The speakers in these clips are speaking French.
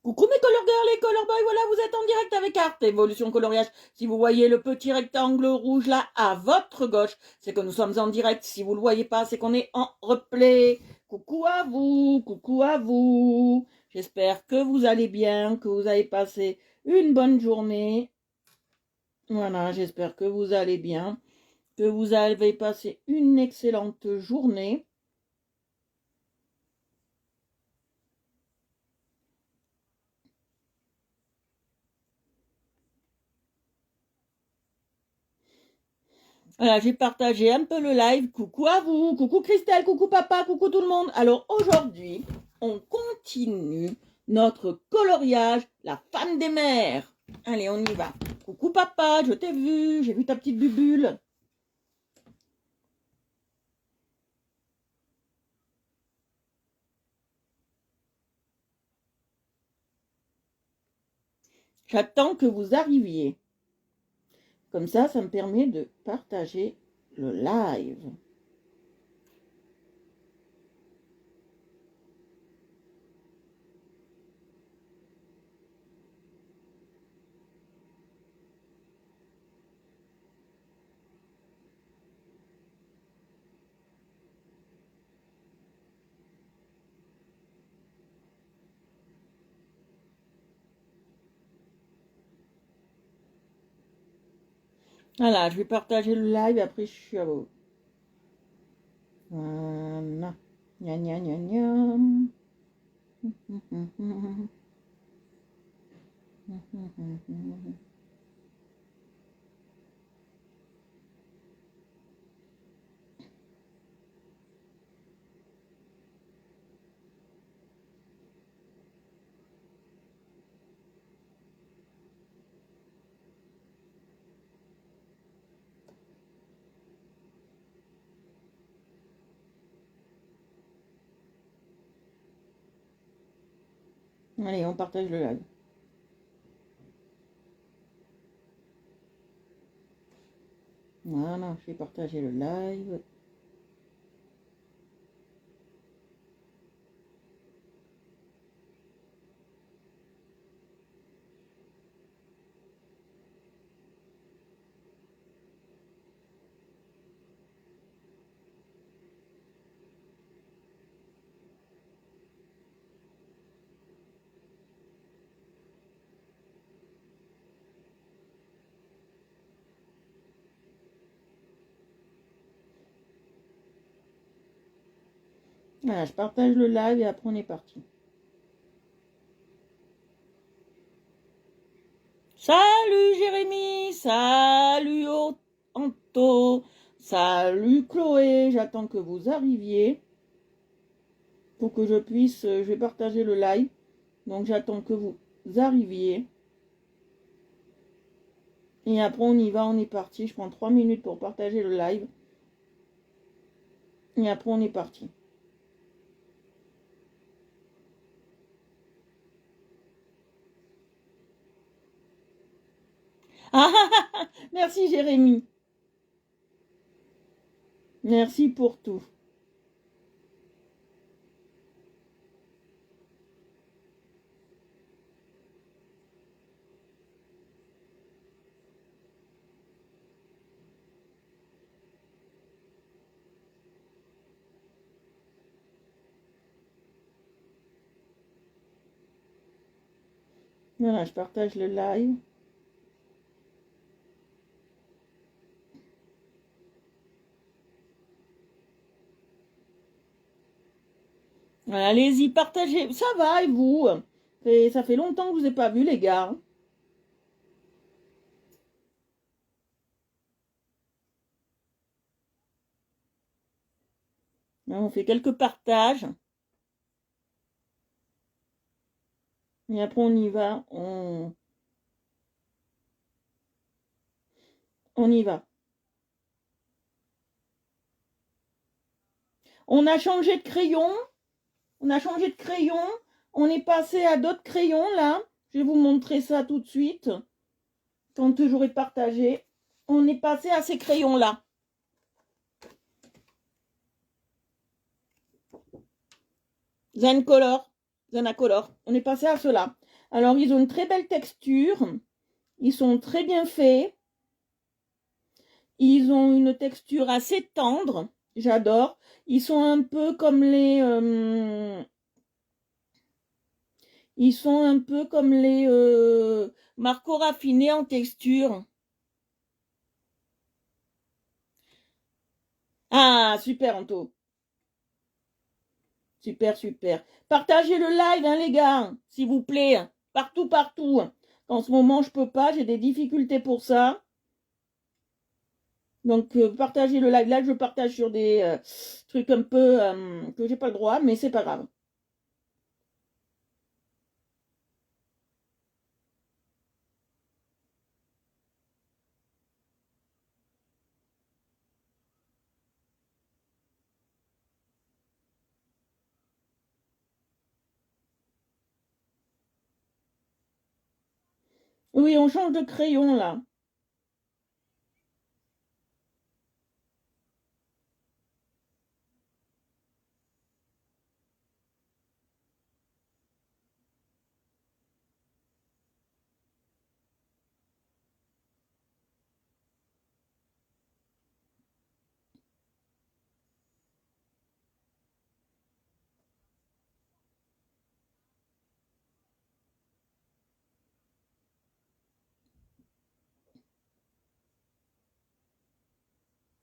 Coucou mes color girls et color boys, voilà, vous êtes en direct avec Art Evolution Coloriage. Si vous voyez le petit rectangle rouge là à votre gauche, c'est que nous sommes en direct. Si vous le voyez pas, c'est qu'on est en replay. Coucou à vous, coucou à vous. J'espère que vous allez bien, que vous avez passé une bonne journée. Voilà, j'espère que vous allez bien, que vous avez passé une excellente journée. Voilà, j'ai partagé un peu le live. Coucou à vous, coucou Christelle, coucou papa, coucou tout le monde. Alors aujourd'hui, on continue notre coloriage, la femme des mers. Allez, on y va. Coucou papa, je t'ai vu, j'ai vu ta petite bubule. J'attends que vous arriviez. Comme ça me permet de partager le live. Voilà, je vais partager le live, après je suis à vous. Voilà. Gna gna gna gna. Allez, on partage le live. Voilà, je vais partager le live. Voilà, je partage le live et après on est parti. Salut Jérémy, salut Anto, salut Chloé, j'attends que vous arriviez pour que je puisse, je vais partager le live, donc j'attends que vous arriviez. Et après on y va, on est parti, je prends 3 minutes pour partager le live. Et après on est parti. Ah, merci Jérémy, merci pour tout. Voilà, je partage le live. Voilà, allez-y, partagez. Ça va et vous? Ça fait longtemps que je vous ai pas vu les gars. On fait quelques partages. Et après on y va. On y va. On a changé de crayon. On a changé de crayon. On est passé à d'autres crayons là. Je vais vous montrer ça tout de suite. Quand j'aurai partagé. On est passé à ces crayons là. Zen Color. Zenacolor. On est passé à cela. Alors, ils ont une très belle texture. Ils sont très bien faits. Ils ont une texture assez tendre. J'adore. Ils sont un peu comme les... ils sont un peu comme les Marco raffinés en texture. Ah, super, Anto. Super, super. Partagez le live, hein, les gars, s'il vous plaît. Partout, partout. En ce moment, je peux pas, j'ai des difficultés pour ça. Donc, partagez le live. Là, je partage sur des trucs un peu que j'ai pas le droit, mais c'est pas grave. Oui, on change de crayon, là.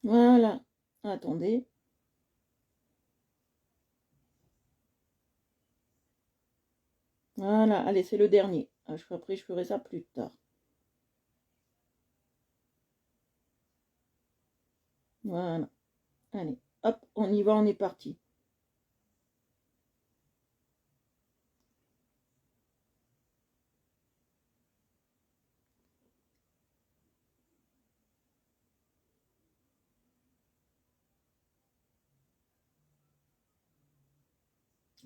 Voilà. Attendez. Voilà. Allez, c'est le dernier. Après, je ferai ça plus tard. Voilà. Allez. Hop, on y va, on est parti.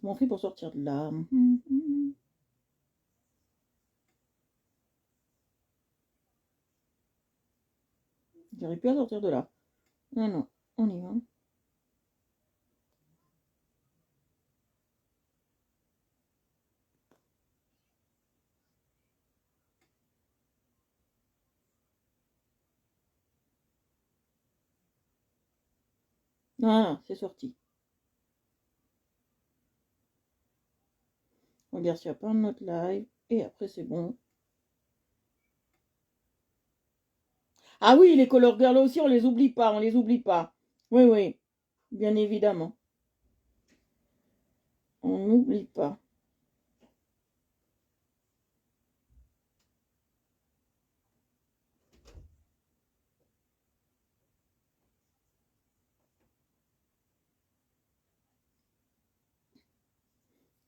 Comment on fait pour sortir de là? J'arrive plus à sortir de là. Non, non. On y va. Voilà, c'est sorti. On regarde s'il n'y a pas un autre live. Et après, c'est bon. Ah oui, les Color Girl aussi, on les oublie pas, on les oublie pas. Oui, oui, bien évidemment. On n'oublie pas.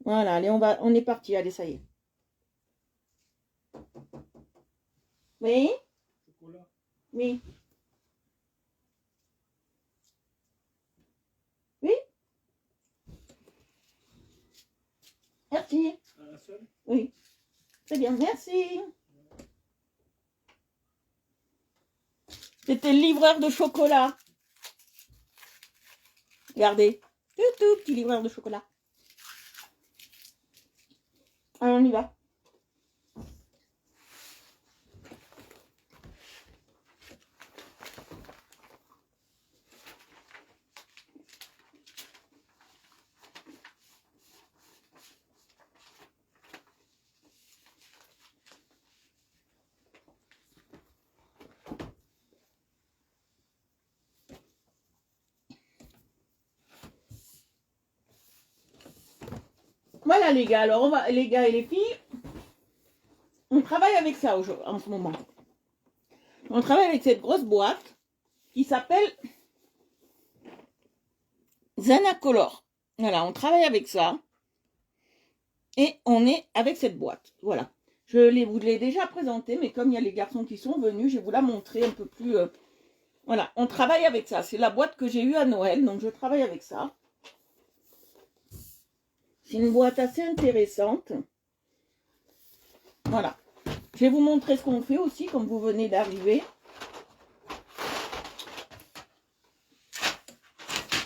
Voilà, allez, on est parti. Allez, ça y est. Oui? Oui. Oui? Merci. Oui. Très bien, merci. C'était le livreur de chocolat. Regardez. Tout petit livreur de chocolat. Allez, on y va. Voilà les gars, alors les gars et les filles, on travaille avec ça en ce moment. On travaille avec cette grosse boîte qui s'appelle Zanacolor. Voilà, on travaille avec ça. Et on est avec cette boîte. Voilà. Vous l'ai déjà présenté, mais comme il y a les garçons qui sont venus, je vais vous la montrer un peu plus. Voilà, on travaille avec ça. C'est la boîte que j'ai eue à Noël, donc je travaille avec ça. C'est une boîte assez intéressante. Voilà. Je vais vous montrer ce qu'on fait aussi, comme vous venez d'arriver.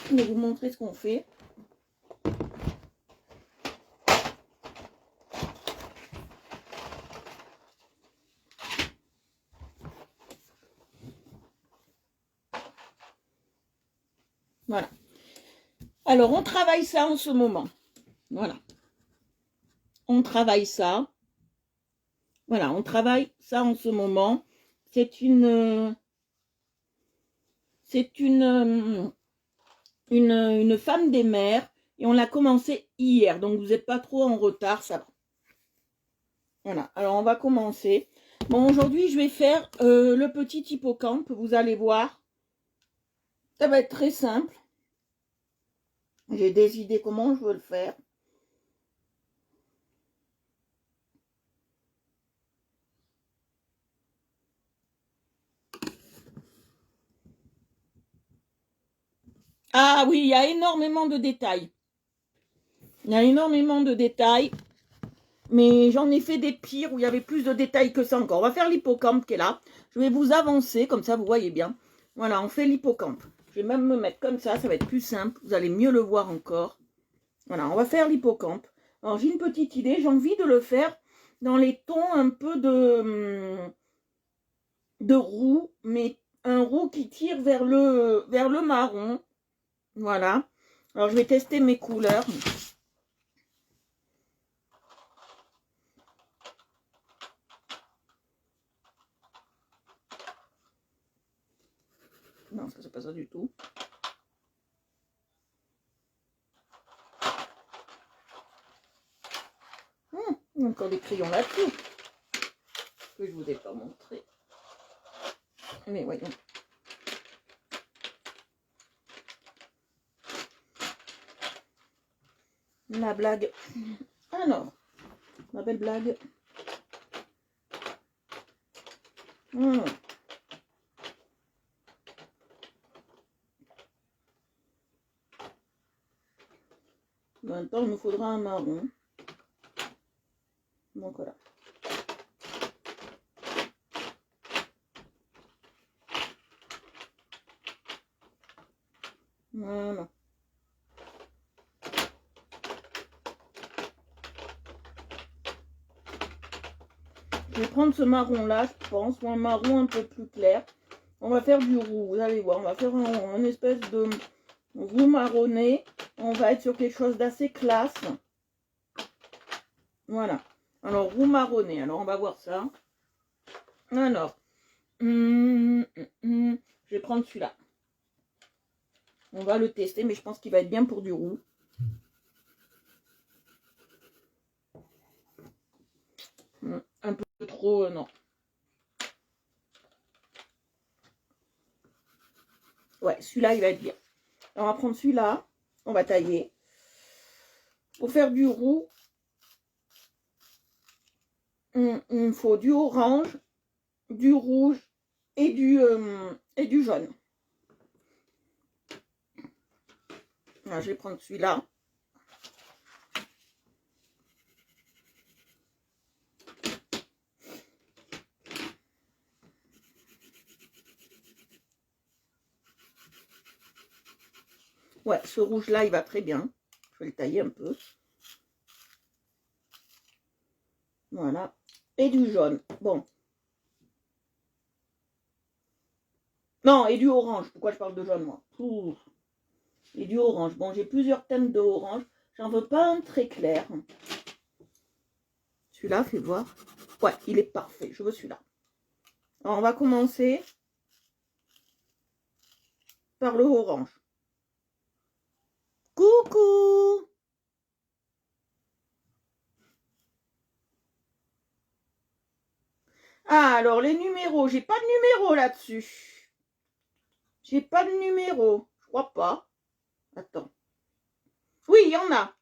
Je vais vous montrer ce qu'on fait. Voilà. Alors, on travaille ça en ce moment. Voilà. On travaille ça. Voilà, on travaille ça en ce moment. C'est une femme des mers et on l'a commencé hier. Donc, vous n'êtes pas trop en retard, ça va. Voilà, alors on va commencer. Bon, aujourd'hui, je vais faire le petit hippocampe. Vous allez voir. Ça va être très simple. J'ai des idées comment je veux le faire. Ah oui, il y a énormément de détails. Il y a énormément de détails. Mais j'en ai fait des pires où il y avait plus de détails que ça encore. On va faire l'hippocampe qui est là. Je vais vous avancer, comme ça vous voyez bien. Voilà, on fait l'hippocampe. Je vais même me mettre comme ça va être plus simple. Vous allez mieux le voir encore. Voilà, on va faire l'hippocampe. Alors j'ai une petite idée, j'ai envie de le faire dans les tons un peu de roux, mais un roux qui tire vers le marron. Voilà. Alors je vais tester mes couleurs. Non, ça c'est pas ça du tout. Il y a encore des crayons là-dessus que je vous ai pas montré. Mais voyons. La blague. Alors, ma belle blague. Maintenant, il me faudra un marron. Donc voilà. Voilà. Je vais prendre ce marron là, je pense, ou un marron un peu plus clair. On va faire du roux, vous allez voir. On va faire un espèce de roux marronné. On va être sur quelque chose d'assez classe. Voilà. Alors, roux marronné. Alors, on va voir ça. Alors, je vais prendre celui-là. On va le tester, mais je pense qu'il va être bien pour du roux. Un peu trop, non. Ouais, celui-là, il va être bien. Alors, on va prendre celui-là. On va tailler. Pour faire du roux, il me faut du orange, du rouge et du jaune. Alors, je vais prendre celui-là. Ouais, ce rouge-là, il va très bien. Je vais le tailler un peu. Voilà. Et du jaune. Bon. Non, et du orange. Pourquoi je parle de jaune, moi? Et du orange. Bon, j'ai plusieurs thèmes de orange. J'en veux pas un très clair. Celui-là, fais voir. Ouais, il est parfait. Je veux celui-là. Alors, on va commencer par le orange. Coucou! Ah, alors les numéros. J'ai pas de numéro là-dessus. J'ai pas de numéro. Je crois pas. Attends. Oui, il y en a.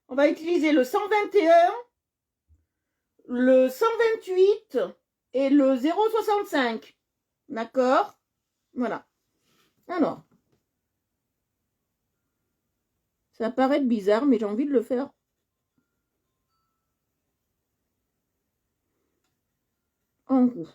On va utiliser le 121, le 128 et le 065. D'accord? Voilà. Alors, ça paraît bizarre, mais j'ai envie de le faire en roux.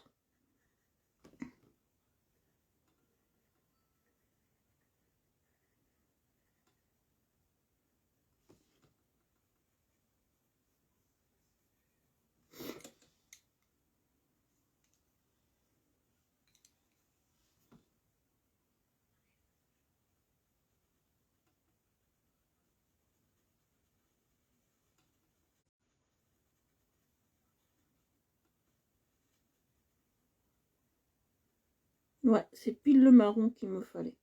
Ouais, c'est pile le marron qu'il me fallait.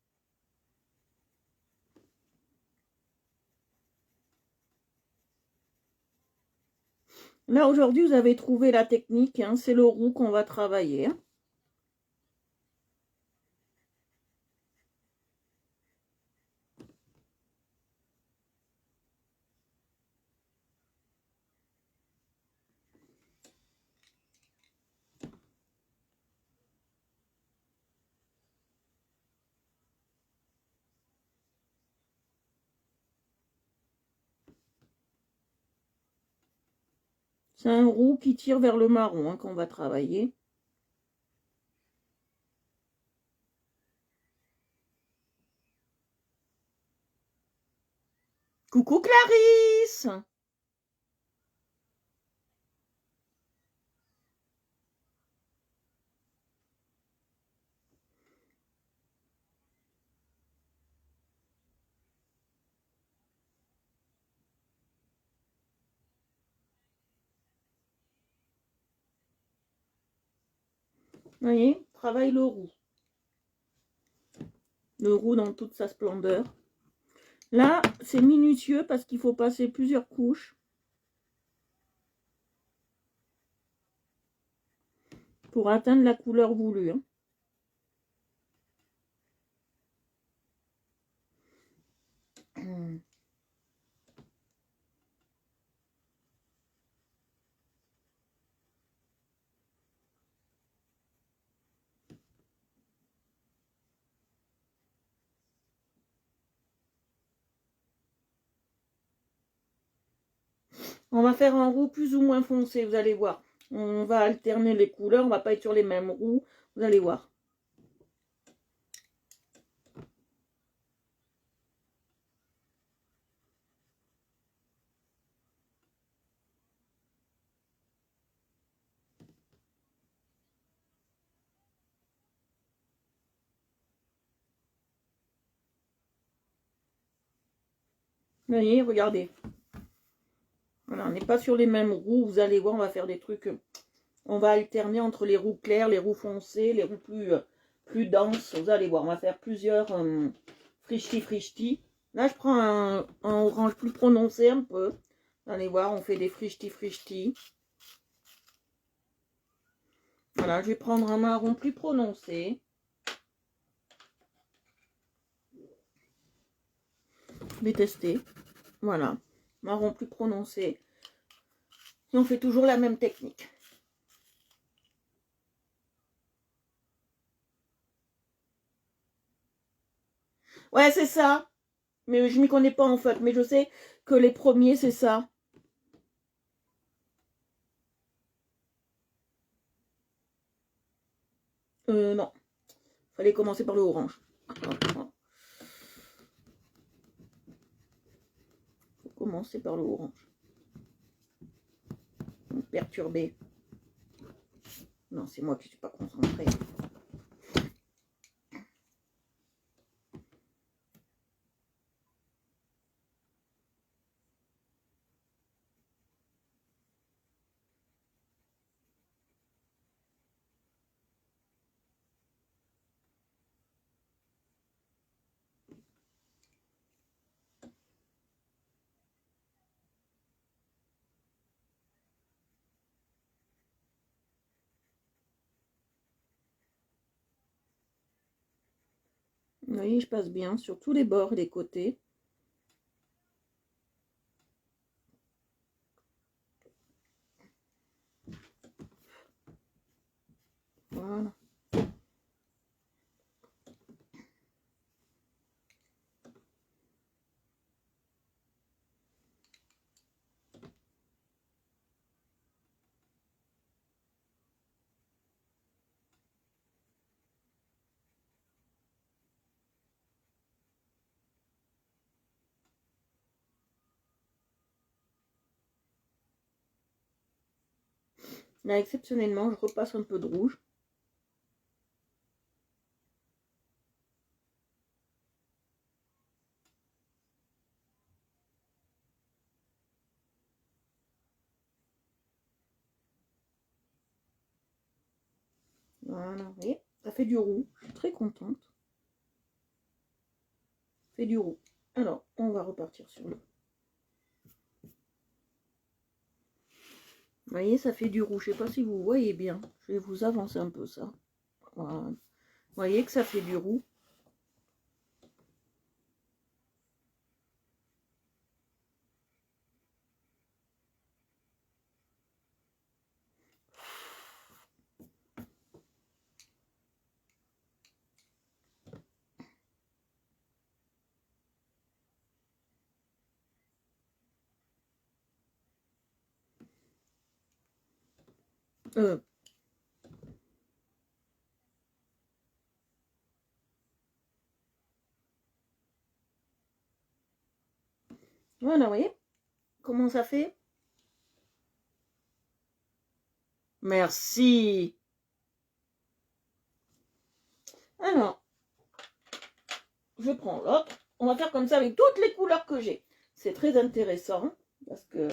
Là, aujourd'hui, vous avez trouvé la technique. Hein, c'est le roux qu'on va travailler. Hein. C'est un roux qui tire vers le marron hein, qu'on va travailler. Coucou Clarisse! Vous voyez, travaille le roux. Le roux dans toute sa splendeur. Là, c'est minutieux parce qu'il faut passer plusieurs couches pour atteindre la couleur voulue. Hein. On va faire un roux plus ou moins foncé, vous allez voir. On va alterner les couleurs, on va pas être sur les mêmes roux, vous allez voir. Vous voyez, regardez. Voilà, on n'est pas sur les mêmes roux, vous allez voir, on va faire des trucs. On va alterner entre les roux clairs, les roux foncés, les roux plus denses. Vous allez voir, on va faire plusieurs frichti. Là, je prends un orange plus prononcé un peu. Vous allez voir, on fait des frichti. Voilà, je vais prendre un marron plus prononcé. Je vais tester. Voilà, marron plus prononcé. Et on fait toujours la même technique. Ouais, c'est ça. Mais je m'y connais pas en fait. Mais je sais que les premiers, c'est ça. Non. Fallait commencer par le orange. Faut commencer par le orange. Perturbé. Non, c'est moi qui suis pas concentrée. Vous voyez, je passe bien sur tous les bords et les côtés. Voilà. Là, exceptionnellement, je repasse un peu de rouge. Voilà, vous voyez, Ça fait du roux. Je suis très contente. Ça fait du roux. Alors, on va repartir sur le... Vous voyez, ça fait du roux. Je ne sais pas si vous voyez bien. Je vais vous avancer un peu ça. Voilà. Vous voyez que ça fait du roux. Voilà, vous voyez comment ça fait? Merci. Alors, je prends l'autre. On va faire comme ça avec toutes les couleurs que j'ai. C'est très intéressant parce que...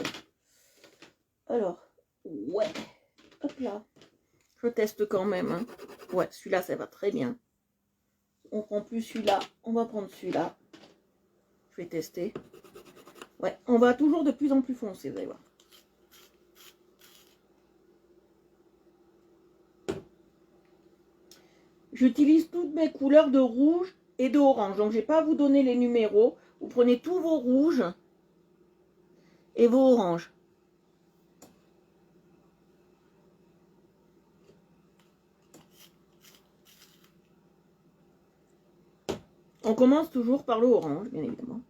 Alors, ouais. Hop là. Je teste quand même. Hein. Ouais, celui-là, ça va très bien. On prend plus celui-là. On va prendre celui-là. Je vais tester. Ouais, on va toujours de plus en plus foncé, vous allez voir. J'utilise toutes mes couleurs de rouge et de orange. Donc, je ne vais pas vous donner les numéros. Vous prenez tous vos rouges et vos oranges. On commence toujours par le orange, bien évidemment.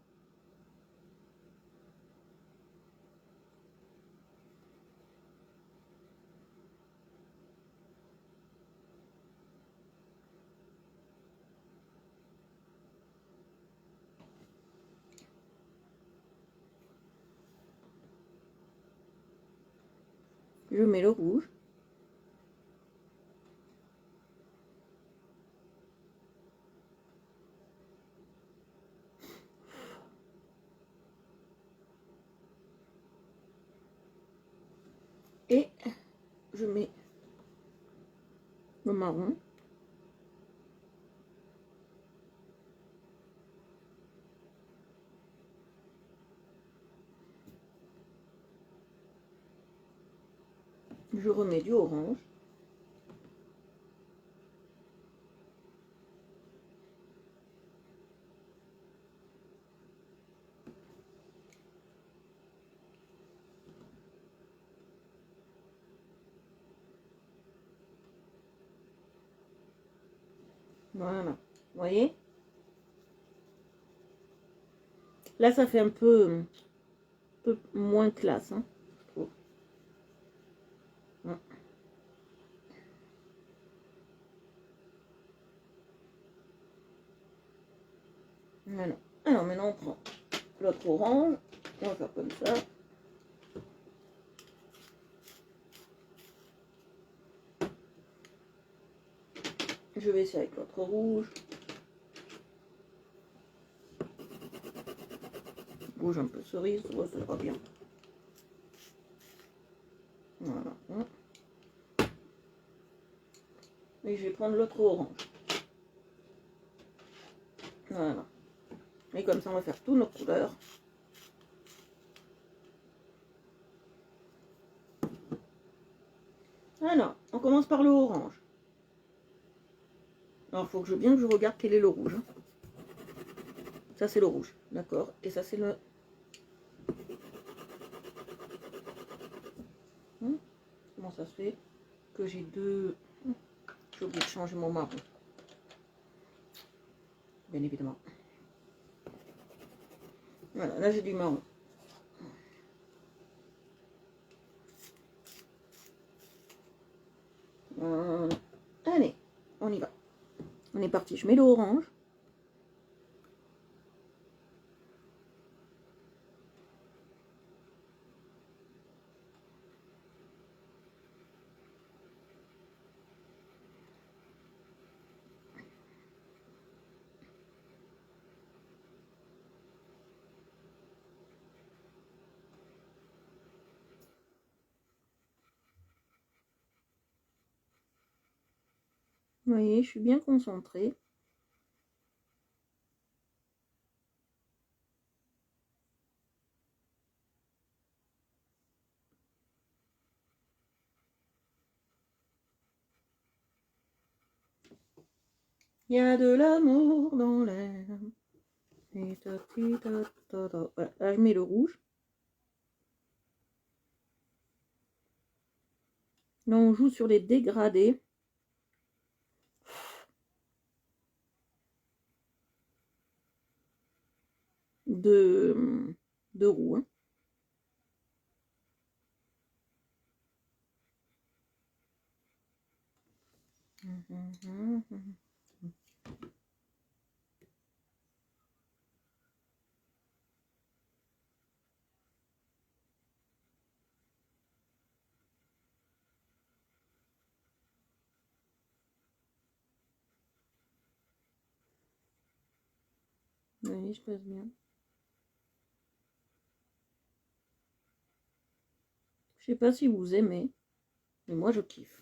Je mets le rouge. Et je mets le marron. Je remets du orange. Voilà. Vous voyez? Là, ça fait un peu moins classe. Hein, je trouve. Voilà. Alors maintenant, on prend l'autre orange. On va faire comme ça. Je vais essayer avec l'autre rouge. Rouge un peu cerise, ça sera bien. Voilà. Et je vais prendre l'autre orange. Voilà. Et comme ça, on va faire toutes nos couleurs. Alors, on commence par le orange. Alors, il faut que bien que je regarde quel est le rouge. Hein. Ça, c'est le rouge. D'accord. Et ça, c'est le... Comment ça se fait que j'ai deux... J'ai oublié de changer mon marron. Bien évidemment. Voilà, là, j'ai du marron. Allez, on y va. On est parti. Je mets l'orange. Vous voyez, je suis bien concentrée. Il y a de l'amour dans l'air. Voilà, là, je mets le rouge. Là, on joue sur les dégradés. De roux. Hein. Oui, je passe bien. Je sais pas si vous aimez, mais moi je kiffe.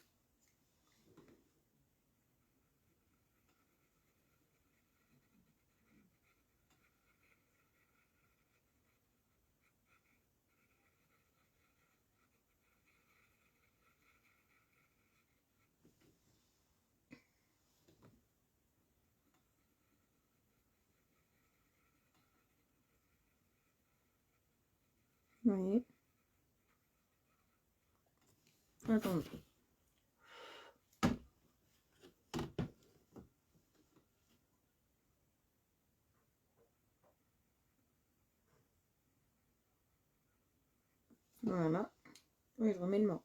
Oui. Attendez. Voilà. Oui, je remets le mort.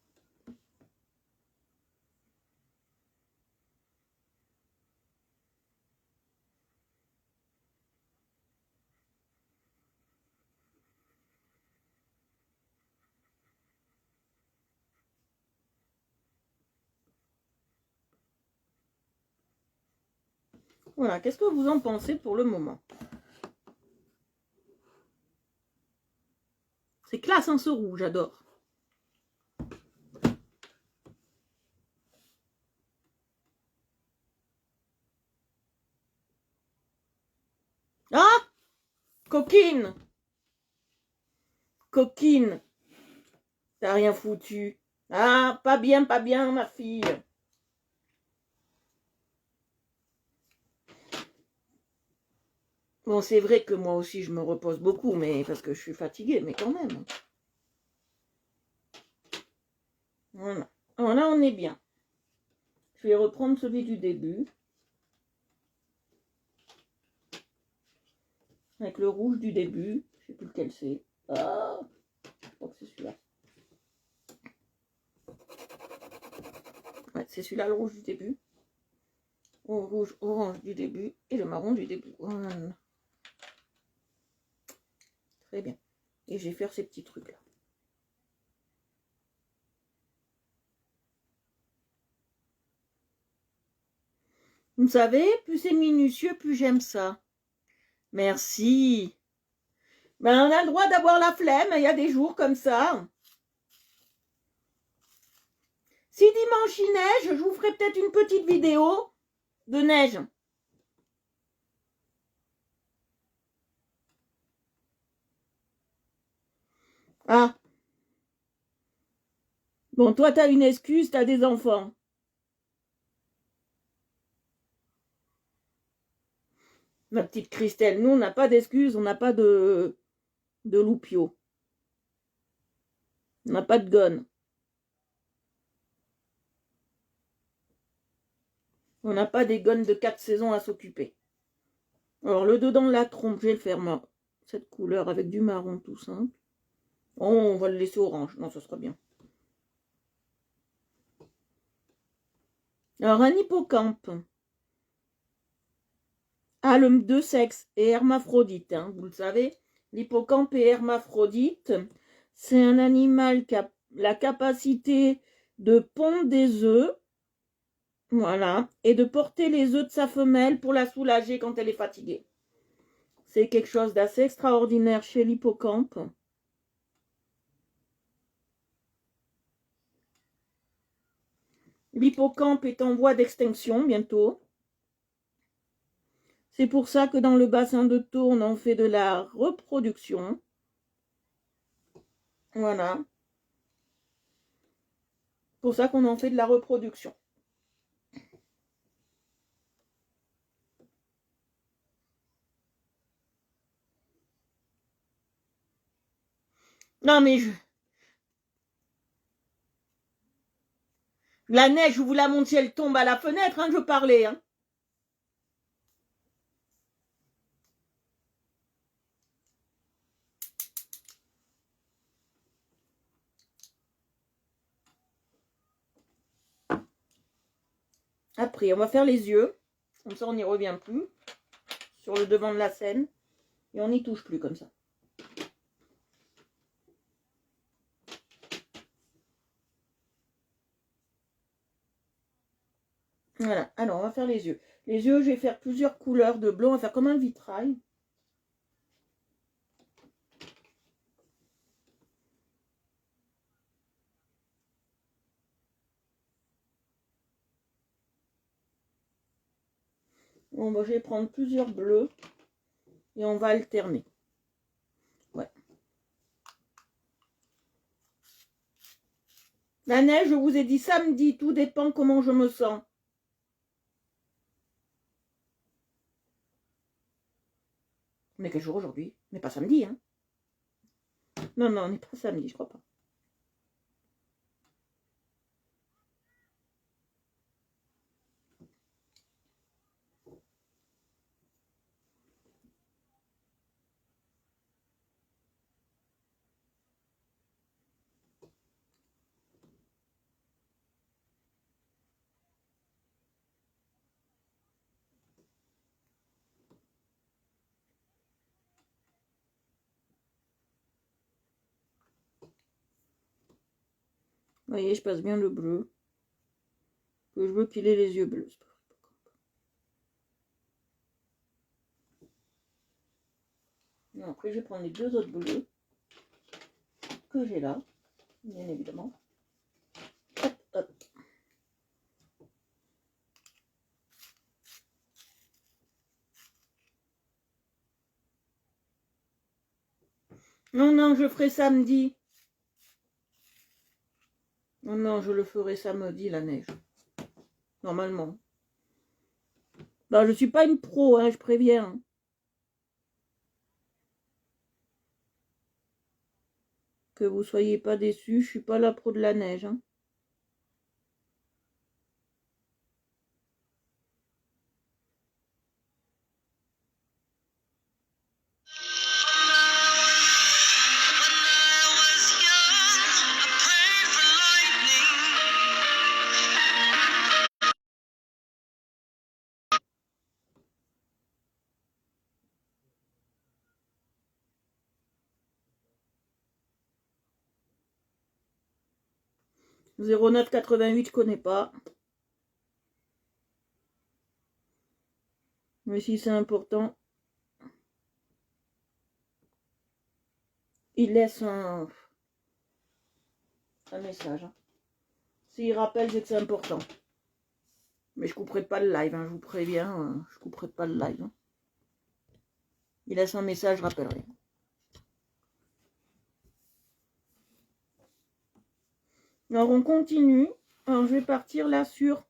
Voilà, qu'est-ce que vous en pensez pour le moment? C'est classe, hein, ce rouge, j'adore. Ah! Coquine! Coquine! T'as rien foutu. Ah, pas bien, ma fille. Bon, c'est vrai que moi aussi, je me repose beaucoup, mais parce que je suis fatiguée, mais quand même. Voilà. Alors là, on est bien. Je vais reprendre celui du début. Avec le rouge du début. Je sais plus lequel c'est. Ah, je crois que c'est celui-là. Ouais, c'est celui-là, le rouge du début. Au rouge, orange du début. Et le marron du début. Voilà. Très bien. Et je vais faire ces petits trucs-là. Vous savez, plus c'est minutieux, plus j'aime ça. Merci. Ben, on a le droit d'avoir la flemme, il y a des jours comme ça. Si dimanche il neige, je vous ferai peut-être une petite vidéo de neige. Ah. Bon, toi, t'as une excuse, t'as des enfants. Ma petite Christelle, nous, on n'a pas d'excuses, on n'a pas de loupio. On n'a pas de gonne. On n'a pas des gonnes de 4 saisons à s'occuper. Alors, le dedans de la trompe, je vais le faire cette couleur avec du marron tout simple. Oh, on va le laisser orange. Non, ça sera bien. Alors, un hippocampe a le deux sexes et hermaphrodite, hein, vous le savez. L'hippocampe est hermaphrodite. C'est un animal qui a la capacité de pondre des œufs, voilà, et de porter les œufs de sa femelle pour la soulager quand elle est fatiguée. C'est quelque chose d'assez extraordinaire chez l'hippocampe. L'hippocampe est en voie d'extinction bientôt. C'est pour ça que dans le bassin de Tourne, on fait de la reproduction. Voilà. Pour ça qu'on en fait de la reproduction. Non mais la neige, je vous la montre si elle tombe à la fenêtre, hein, je parlais. Hein. Après, on va faire les yeux. Comme ça, on n'y revient plus. Sur le devant de la scène. Et on n'y touche plus comme ça. Voilà. Alors, on va faire les yeux. Les yeux, je vais faire plusieurs couleurs de bleu. On va faire comme un vitrail. Bon, bah, je vais prendre plusieurs bleus. Et on va alterner. Ouais. La neige, je vous ai dit samedi. Tout dépend comment je me sens. On est quel jour aujourd'hui? On n'est pas samedi, hein? Non, non, on n'est pas samedi, je crois pas. Vous voyez, je passe bien le bleu. Je veux qu'il ait les yeux bleus. Après, je vais prendre les deux autres bleus que j'ai là, bien évidemment. Hop, hop. Non, non, je ferai samedi. Non, non, je le ferai samedi, la neige. Normalement. Bah, je suis pas une pro, hein, je préviens. Que vous soyez pas déçus, je suis pas la pro de la neige. Hein. Zéro 0988, je connais pas. Mais si c'est important, il laisse un message. Hein. S'il rappelle, c'est que c'est important. Mais je couperai pas le live, hein, je vous préviens, je couperai pas le live. Hein. Il laisse un message, je rappellerai. Alors on continue. Alors je vais partir là sur...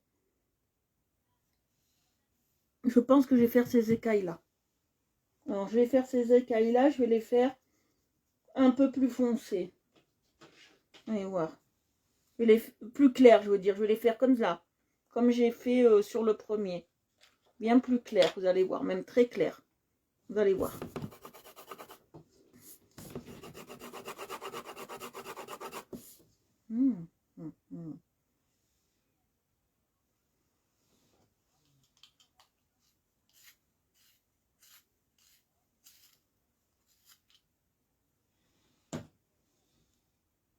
Je pense que je vais faire ces écailles-là. Alors je vais faire ces écailles-là, je vais les faire un peu plus foncés. Allez voir. Je vais les... Plus clairs, je veux dire. Je vais les faire comme ça. Comme j'ai fait sur le premier. Bien plus clair, vous allez voir. Même très clair. Vous allez voir.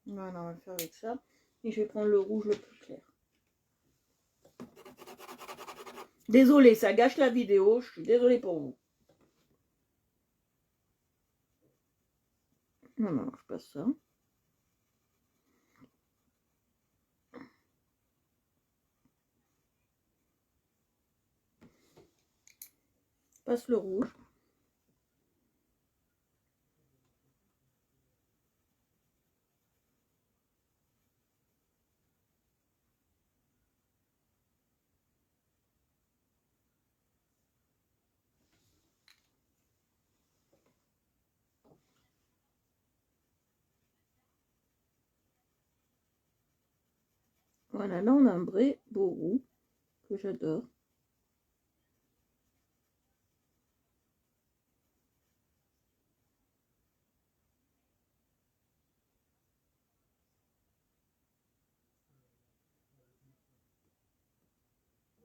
Voilà, on va le faire avec ça. Et je vais prendre le rouge le plus clair. Désolée, ça gâche la vidéo. Je suis désolée pour vous. Non, non, je passe ça. passe le rouge. Voilà, là on a un vrai beau roux que j'adore.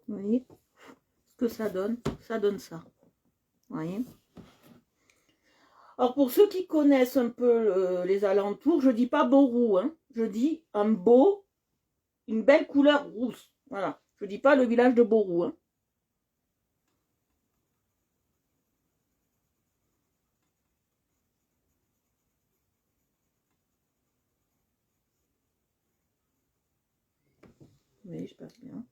Vous voyez ce que ça donne? Ça donne ça. Vous voyez? Alors pour ceux qui connaissent un peu les alentours, je dis pas beau roux, hein. Je dis une belle couleur rousse. Voilà. Je dis pas le village de Beauroux, hein. Oui, je passe bien.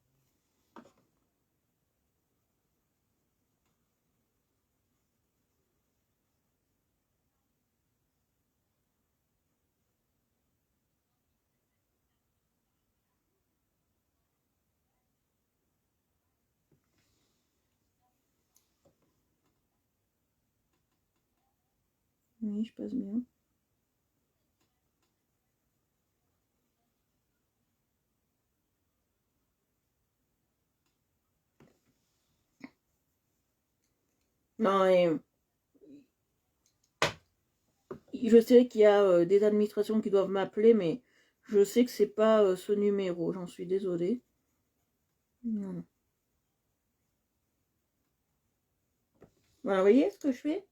Oui, je passe bien. Non, et je sais qu'il y a des administrations qui doivent m'appeler, mais je sais que c'est pas ce numéro. J'en suis désolée. Non. Voilà, vous voyez ce que je fais?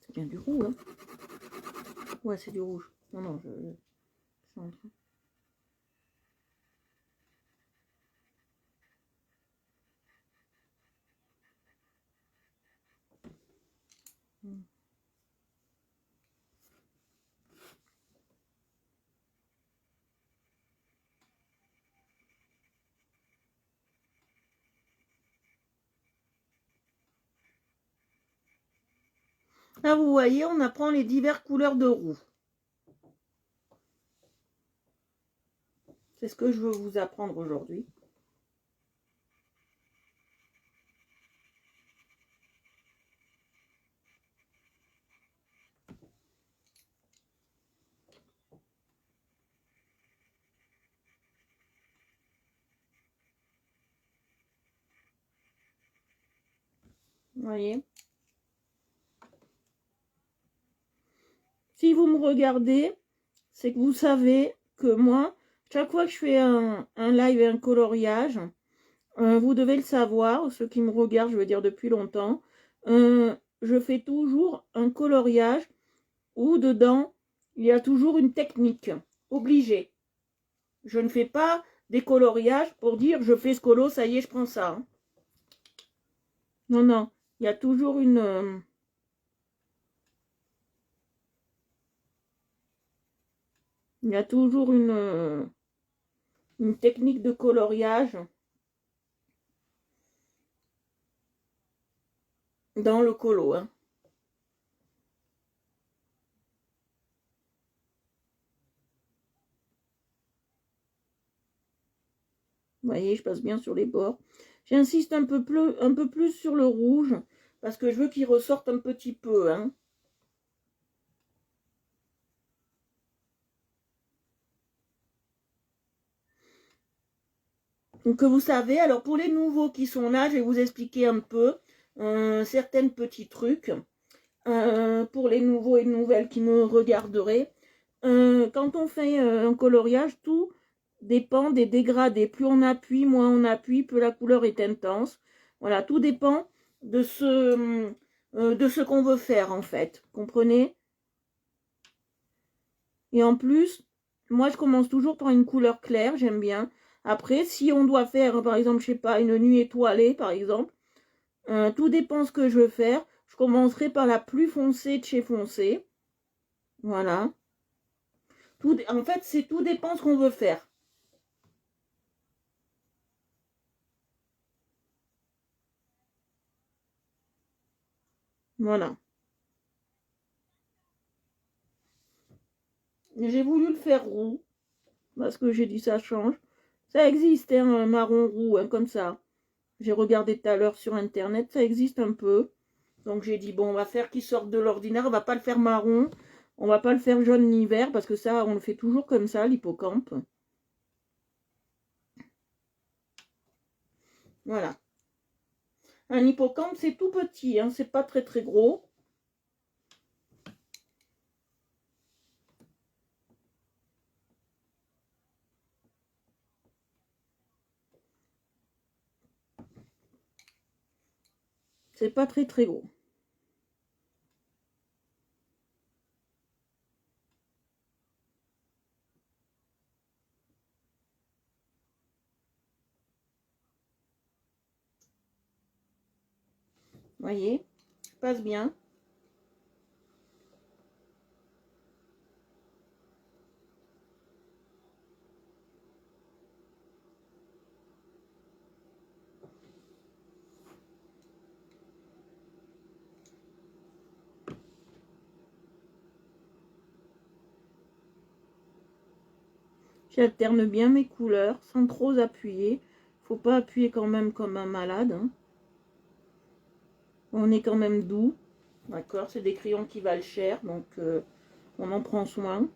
C'est bien du rouge, hein. Ouais, c'est du rouge. Non, non, je suis en train. Là, vous voyez, on apprend les diverses couleurs de roux. C'est ce que je veux vous apprendre aujourd'hui. Vous voyez? Si vous me regardez, c'est que vous savez que moi, chaque fois que je fais un live et un coloriage, vous devez le savoir, ceux qui me regardent, je veux dire depuis longtemps, je fais toujours un coloriage où dedans, il y a toujours une technique, obligée. Je ne fais pas des coloriages pour dire je fais ce colo, ça y est, je prends ça. Hein. Non, non, il y a toujours il y a toujours une technique de coloriage dans le colo. Hein. Vous voyez, je passe bien sur les bords. J'insiste un peu plus sur le rouge parce que je veux qu'il ressorte un petit peu. Hein. Donc, que vous savez, alors pour les nouveaux qui sont là, je vais vous expliquer un peu certains petits trucs. Pour les nouveaux et nouvelles qui me regarderaient. Quand on fait un coloriage, tout dépend des dégradés. Plus on appuie, moins on appuie, plus la couleur est intense. Voilà, tout dépend de ce qu'on veut faire en fait. Comprenez? Et en plus, moi je commence toujours par une couleur claire, j'aime bien. Après, si on doit faire, par exemple, je sais pas, une nuit étoilée, par exemple, tout dépend ce que je veux faire. Je commencerai par la plus foncée de chez foncé. Voilà. En fait, c'est tout dépend ce qu'on veut faire. Voilà. J'ai voulu le faire roux, parce que j'ai dit ça change. Ça existe, hein, un marron roux, hein, comme ça. J'ai regardé tout à l'heure sur internet, ça existe un peu. Donc j'ai dit, bon, on va faire qu'il sorte de l'ordinaire, on va pas le faire marron, on va pas le faire jaune ni vert, parce que ça, on le fait toujours comme ça, l'hippocampe. Voilà. Un hippocampe, c'est tout petit, hein, c'est pas très très gros. C'est pas très très gros. Voyez, ça passe bien. J'alterne bien mes couleurs sans trop appuyer. Faut pas appuyer quand même comme un malade, hein. On est quand même doux. D'accord, c'est des crayons qui valent cher, donc on en prend soin.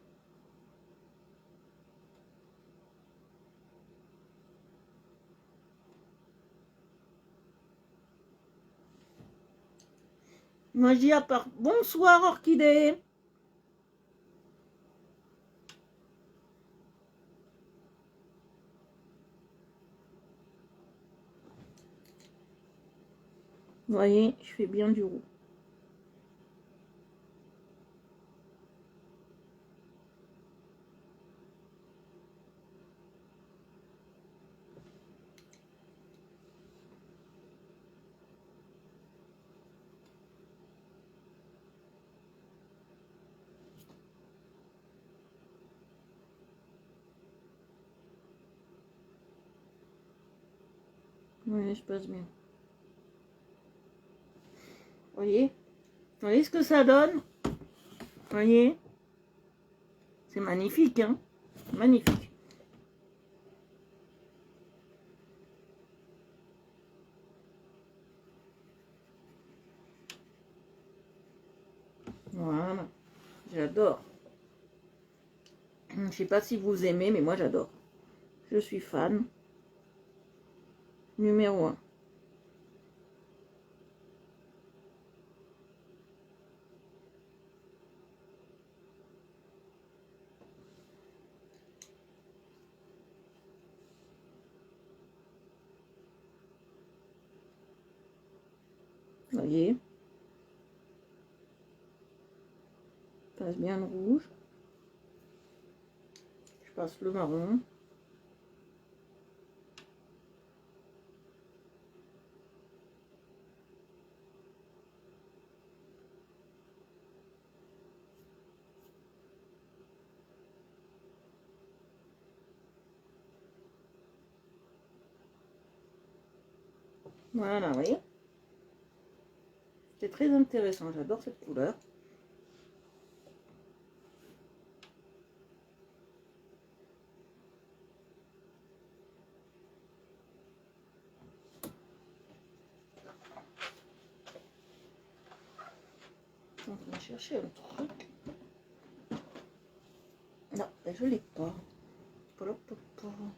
Moi je dis à part bonsoir orchidée. Vous voyez, je fais bien du roux. Oui, je passe bien. Voyez, voyez ce que ça donne. Voyez, c'est magnifique, hein. Magnifique. Voilà, j'adore. Je sais pas si vous aimez, mais moi j'adore. Je suis fan. Numéro 1. Voyez, je passe bien le rouge. Je passe le marron. Voilà, vous voyez. C'est très intéressant, j'adore cette couleur. On va chercher un truc. Non, ben je l'ai pas.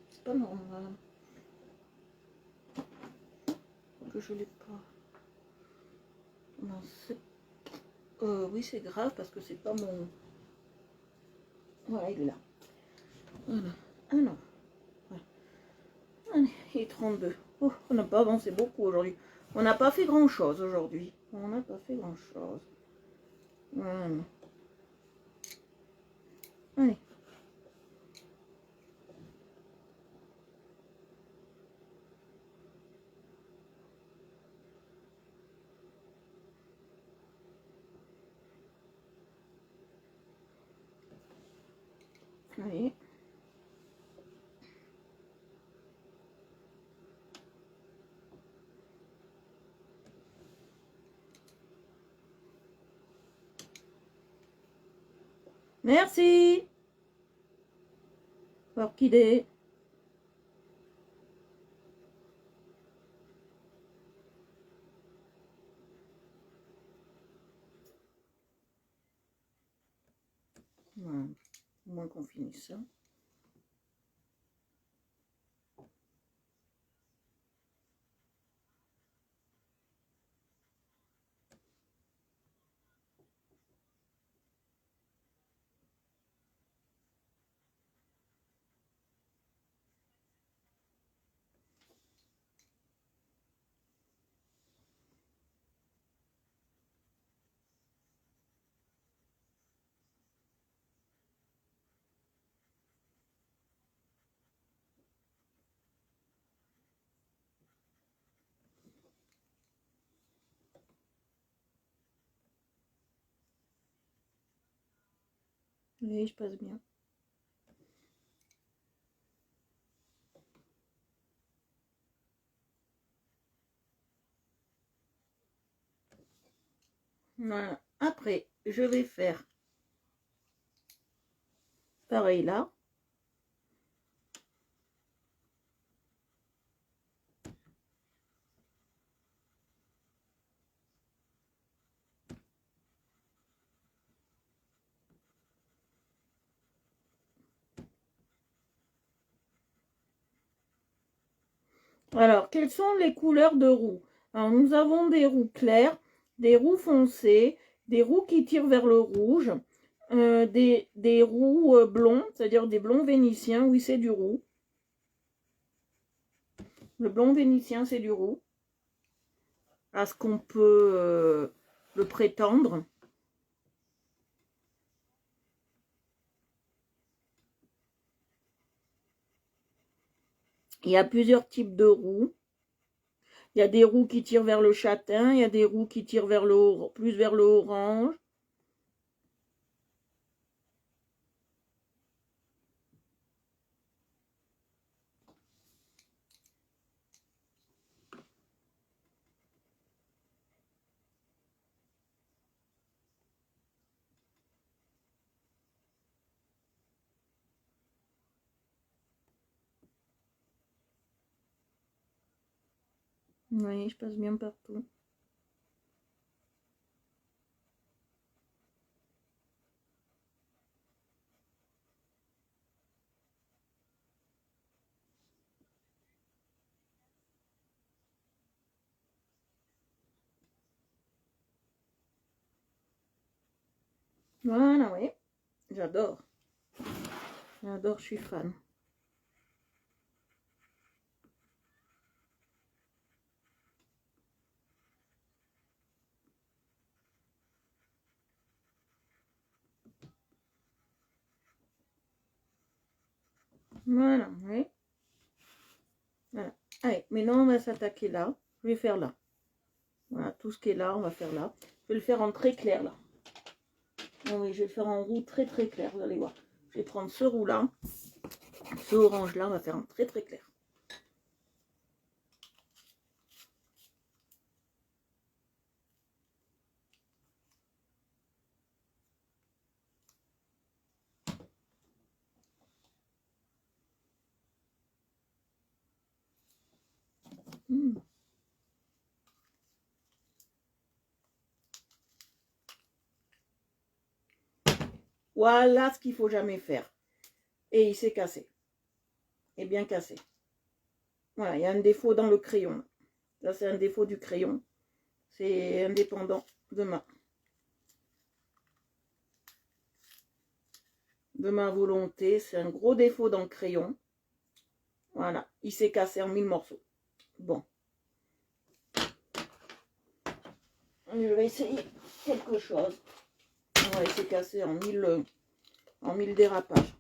C'est pas normal que je l'ai pas. Non, c'est... oui, c'est grave parce que c'est pas mon... Voilà, il est là. Voilà. Ah non. Voilà. Allez, il est 32. Oh, on n'a pas avancé beaucoup aujourd'hui. On n'a pas fait grand chose aujourd'hui. On n'a pas fait grand chose. Voilà. Allez. Allez. Merci. Orchidée. Voilà. Au moins qu'on finisse ça. Oui, je passe bien. Voilà. Après, je vais faire pareil là. Alors, quelles sont les couleurs de roux? Alors, nous avons des roux clairs, des roux foncés, des roux qui tirent vers le rouge, des roux blonds, c'est-à-dire des blonds vénitiens, oui, c'est du roux. Le blond vénitien, c'est du roux. À ce qu'on peut le prétendre. Il y a plusieurs types de roux. Il y a des roux qui tirent vers le châtain, il y a des roux qui tirent vers plus vers le orange. Oui, je passe bien partout. Voilà, oui. J'adore. J'adore, je suis fan. Voilà, oui. Voilà. Allez, maintenant on va s'attaquer là. Je vais faire là. Voilà, tout ce qui est là, on va faire là. Je vais le faire en très clair là. Ah oui, je vais le faire en roux très très clair, vous allez voir. Je vais prendre ce roux là, ce orange là, on va faire en très très clair. Voilà ce qu'il ne faut jamais faire. Et il s'est cassé. Et bien cassé. Voilà, il y a un défaut dans le crayon. Là, c'est un défaut du crayon. C'est indépendant de ma volonté. C'est un gros défaut dans le crayon. Voilà, il s'est cassé en 1000 morceaux. Bon. Je vais essayer quelque chose. Ouais, il s'est cassé en 1000 dérapages.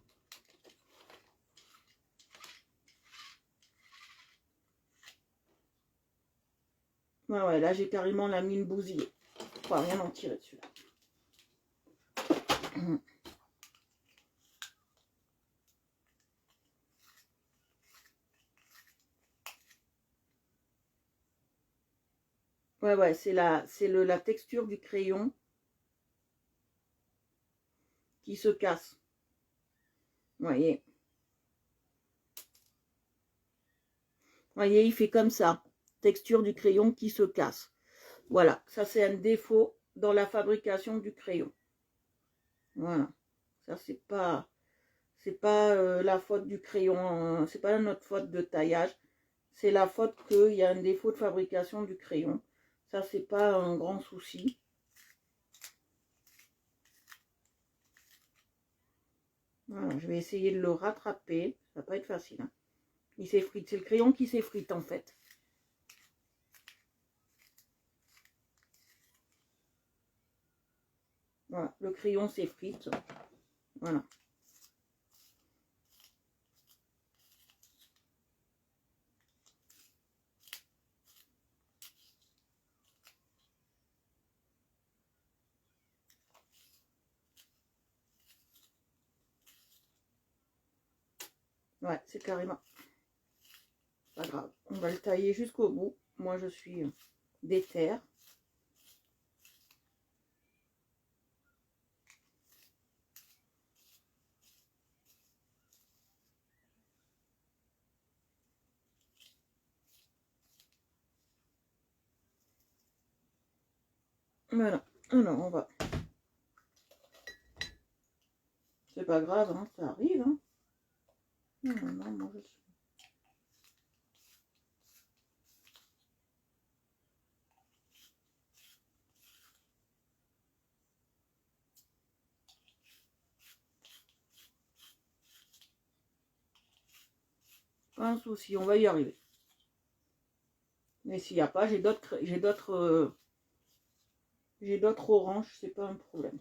Ouais, là j'ai carrément la mine bousillée. Je crois rien en tirer dessus là. Ouais, c'est la texture du crayon. qui se casse. Vous voyez. Vous voyez, il fait comme ça. Texture du crayon qui se casse. Voilà, ça c'est un défaut dans la fabrication du crayon. Voilà, ça c'est pas la faute du crayon, c'est pas notre faute de taillage, c'est la faute qu'il y a un défaut de fabrication du crayon. Ça c'est pas un grand souci. Voilà, je vais essayer de le rattraper, ça va pas être facile. Hein. Il s'effrite, c'est le crayon qui s'effrite en fait. Voilà, le crayon s'effrite. Voilà. Ouais, c'est carrément pas grave. On va le tailler jusqu'au bout. Moi, je suis déter. Voilà. Alors, on va. C'est pas grave, hein, ça arrive. Hein. Non, non, moi, je suis... Pas un souci, on va y arriver. Mais s'il n'y a pas, j'ai d'autres oranges, c'est pas un problème.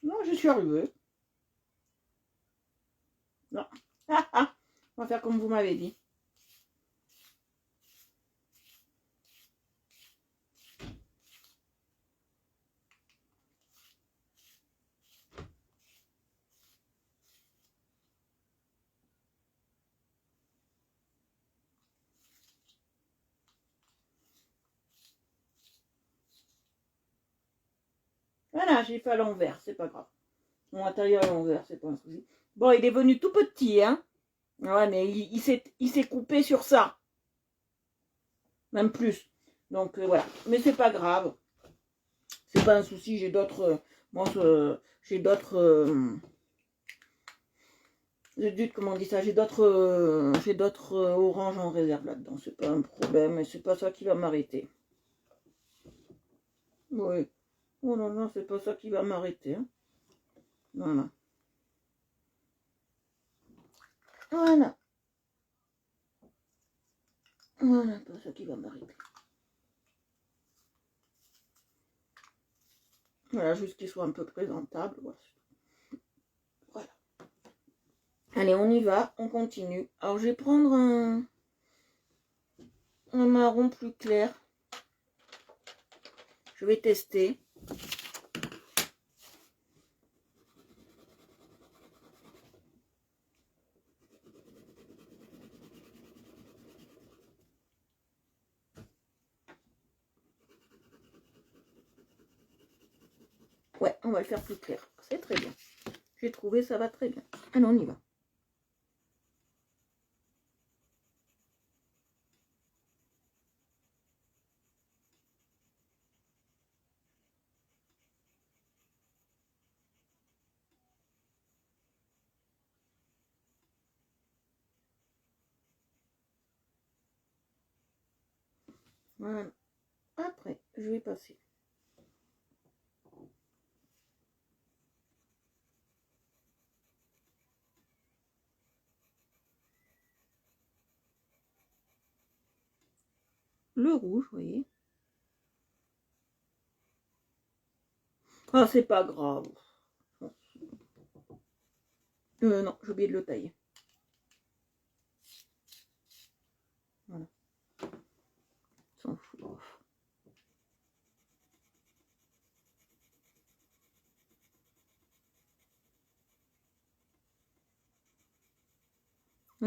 Non, je suis arrivée. Non. On va faire comme vous m'avez dit. Voilà, j'ai fait à l'envers, c'est pas grave. Mon intérieur à l'envers, c'est pas un souci. Bon, il est venu tout petit, hein. Ouais, mais il s'est coupé sur ça. Même plus. Donc, voilà. Mais c'est pas grave. C'est pas un souci, j'ai d'autres... j'ai d'autres... comment on dit ça, j'ai d'autres oranges en réserve là-dedans. C'est pas un problème, et c'est pas ça qui va m'arrêter. Oui. Oh non, non, c'est pas ça qui va m'arrêter. Hein. Voilà. Voilà. Voilà, pas ça qui va m'arrêter. Voilà, juste qu'il soit un peu présentable. Voilà. Allez, on y va, on continue. Alors, je vais prendre un marron plus clair. Je vais tester. Ouais, on va le faire plus clair. C'est très bien. J'ai trouvé, ça va très bien. Allez, on y va. Voilà. Après, je vais passer. Le rouge, vous voyez. Ah, c'est pas grave. Non, j'ai oublié de le tailler. Voilà. S'en fout. Vous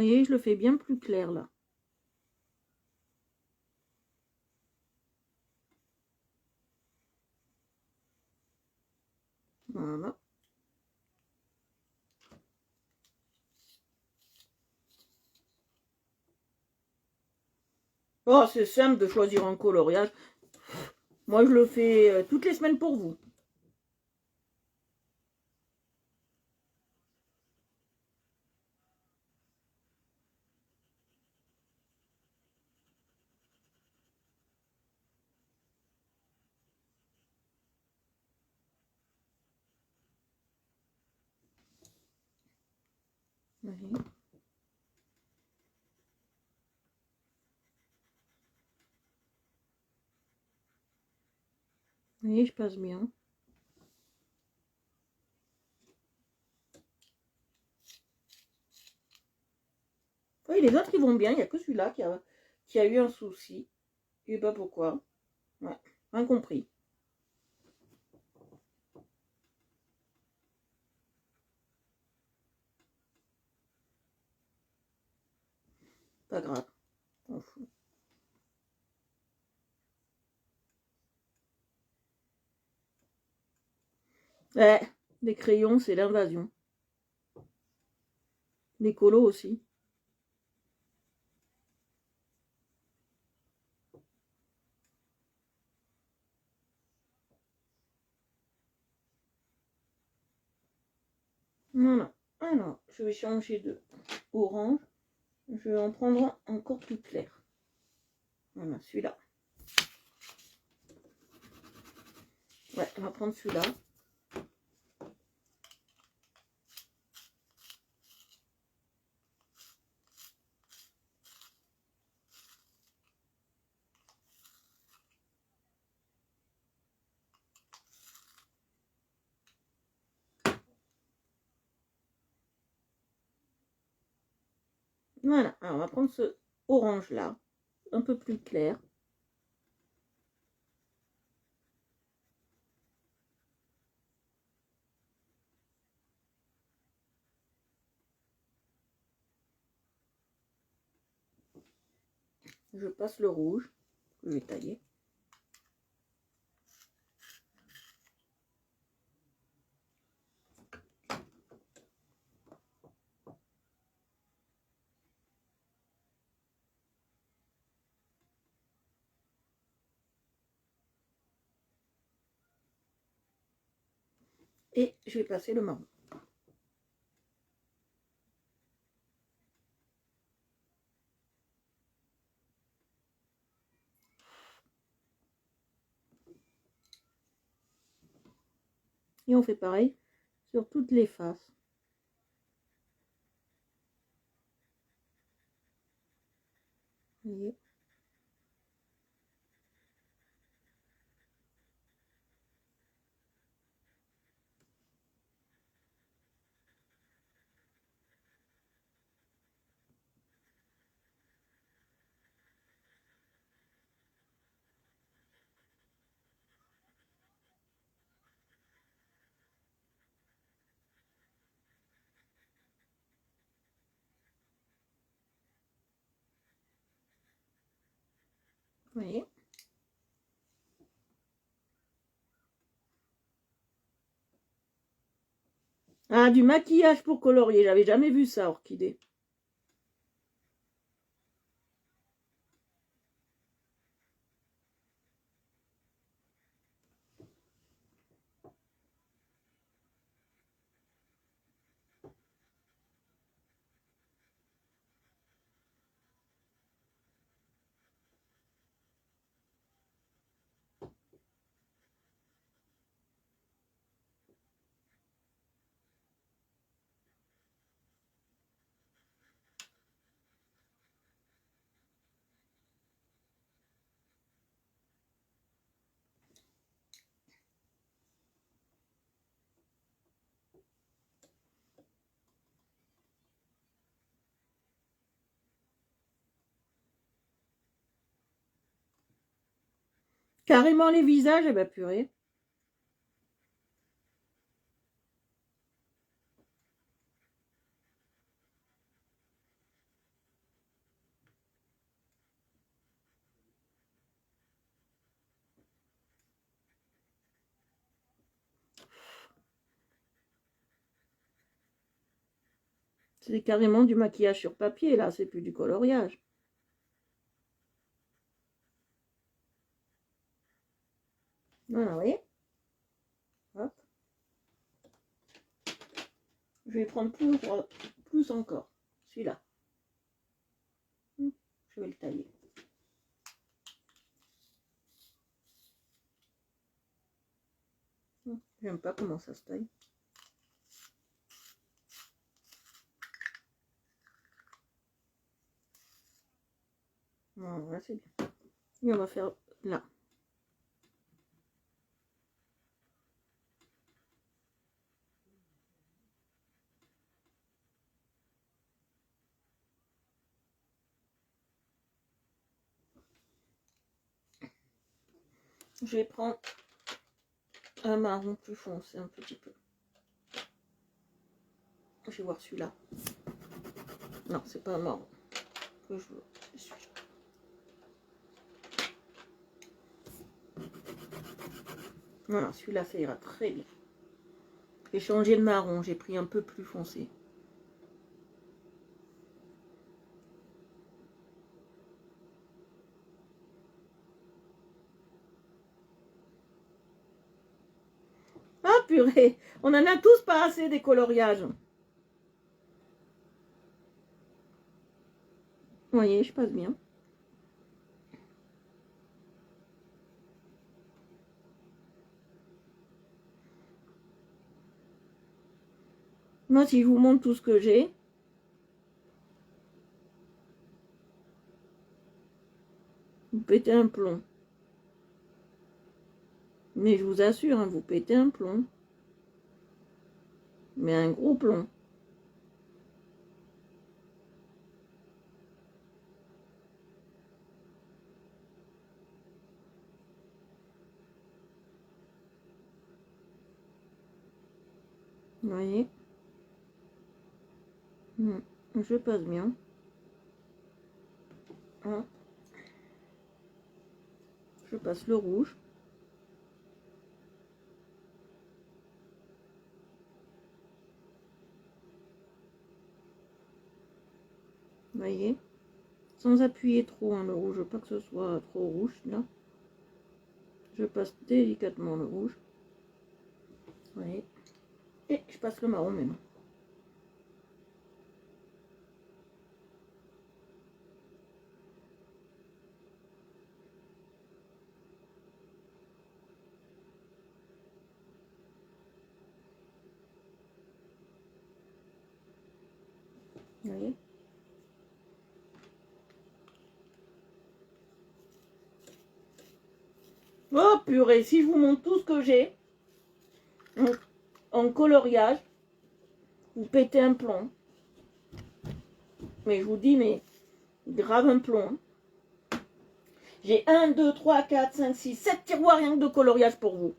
voyez, je le fais bien plus clair là. Voilà. Oh, c'est simple de choisir un coloriage. Moi, je le fais toutes les semaines pour vous. Vous voyez, je passe bien. Oui, les autres, ils vont bien. Il n'y a que celui-là qui a eu un souci. Je ne sais pas pourquoi. Ouais, incompris. Pas grave. On fout. Ouais, les crayons, c'est l'invasion. Les colos aussi. Voilà. Alors, je vais changer de orange. Je vais en prendre un encore plus clair. Voilà, celui-là. Ouais, on va prendre celui-là. Voilà, alors on va prendre ce orange-là, un peu plus clair. Je passe le rouge, je vais tailler. Et je vais passer le marron. Et on fait pareil sur toutes les faces. Vous voyez ? Vous voyez ? Ah, du maquillage pour colorier, j'avais jamais vu ça, orchidée. Carrément les visages, eh ben purée. C'est carrément du maquillage sur papier, là, c'est plus du coloriage. Voilà, vous voyez. Hop. Je vais prendre plus encore. Celui-là. Je vais le tailler. J'aime pas comment ça se taille. Voilà, c'est bien. Et on va faire là. Je vais prendre un marron plus foncé un petit peu. Je vais voir celui-là. Non, c'est pas un marron que je veux. C'est celui-là. Voilà, celui-là, ça ira très bien. J'ai changé de marron, j'ai pris un peu plus foncé. Ah purée, on en a tous pas assez des coloriages. Vous voyez, je passe bien. Moi, si je vous montre tout ce que j'ai, vous pétez un plomb. Mais je vous assure, hein, vous pétez un plomb. Mais un gros plomb. Vous voyez? Je passe bien. Hein. Je passe le rouge. Vous voyez? Sans appuyer trop, hein, le rouge. Je veux pas que ce soit trop rouge, là. Je passe délicatement le rouge. Vous voyez? Et je passe le marron même. Vous voyez? Oh purée, si je vous montre tout ce que j'ai en coloriage, vous pétez un plomb. Mais je vous dis, mais grave un plomb. J'ai 1, 2, 3, 4, 5, 6, 7 tiroirs rien que de coloriage pour vous.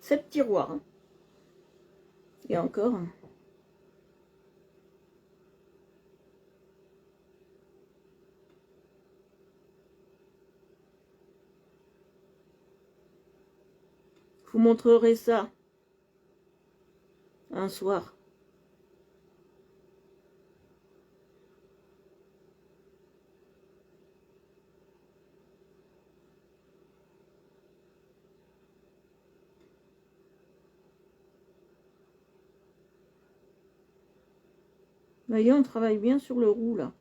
Sept tiroirs. Hein. Et encore. Je vous montrerai ça un soir. Vous voyez, on travaille bien sur le roux là.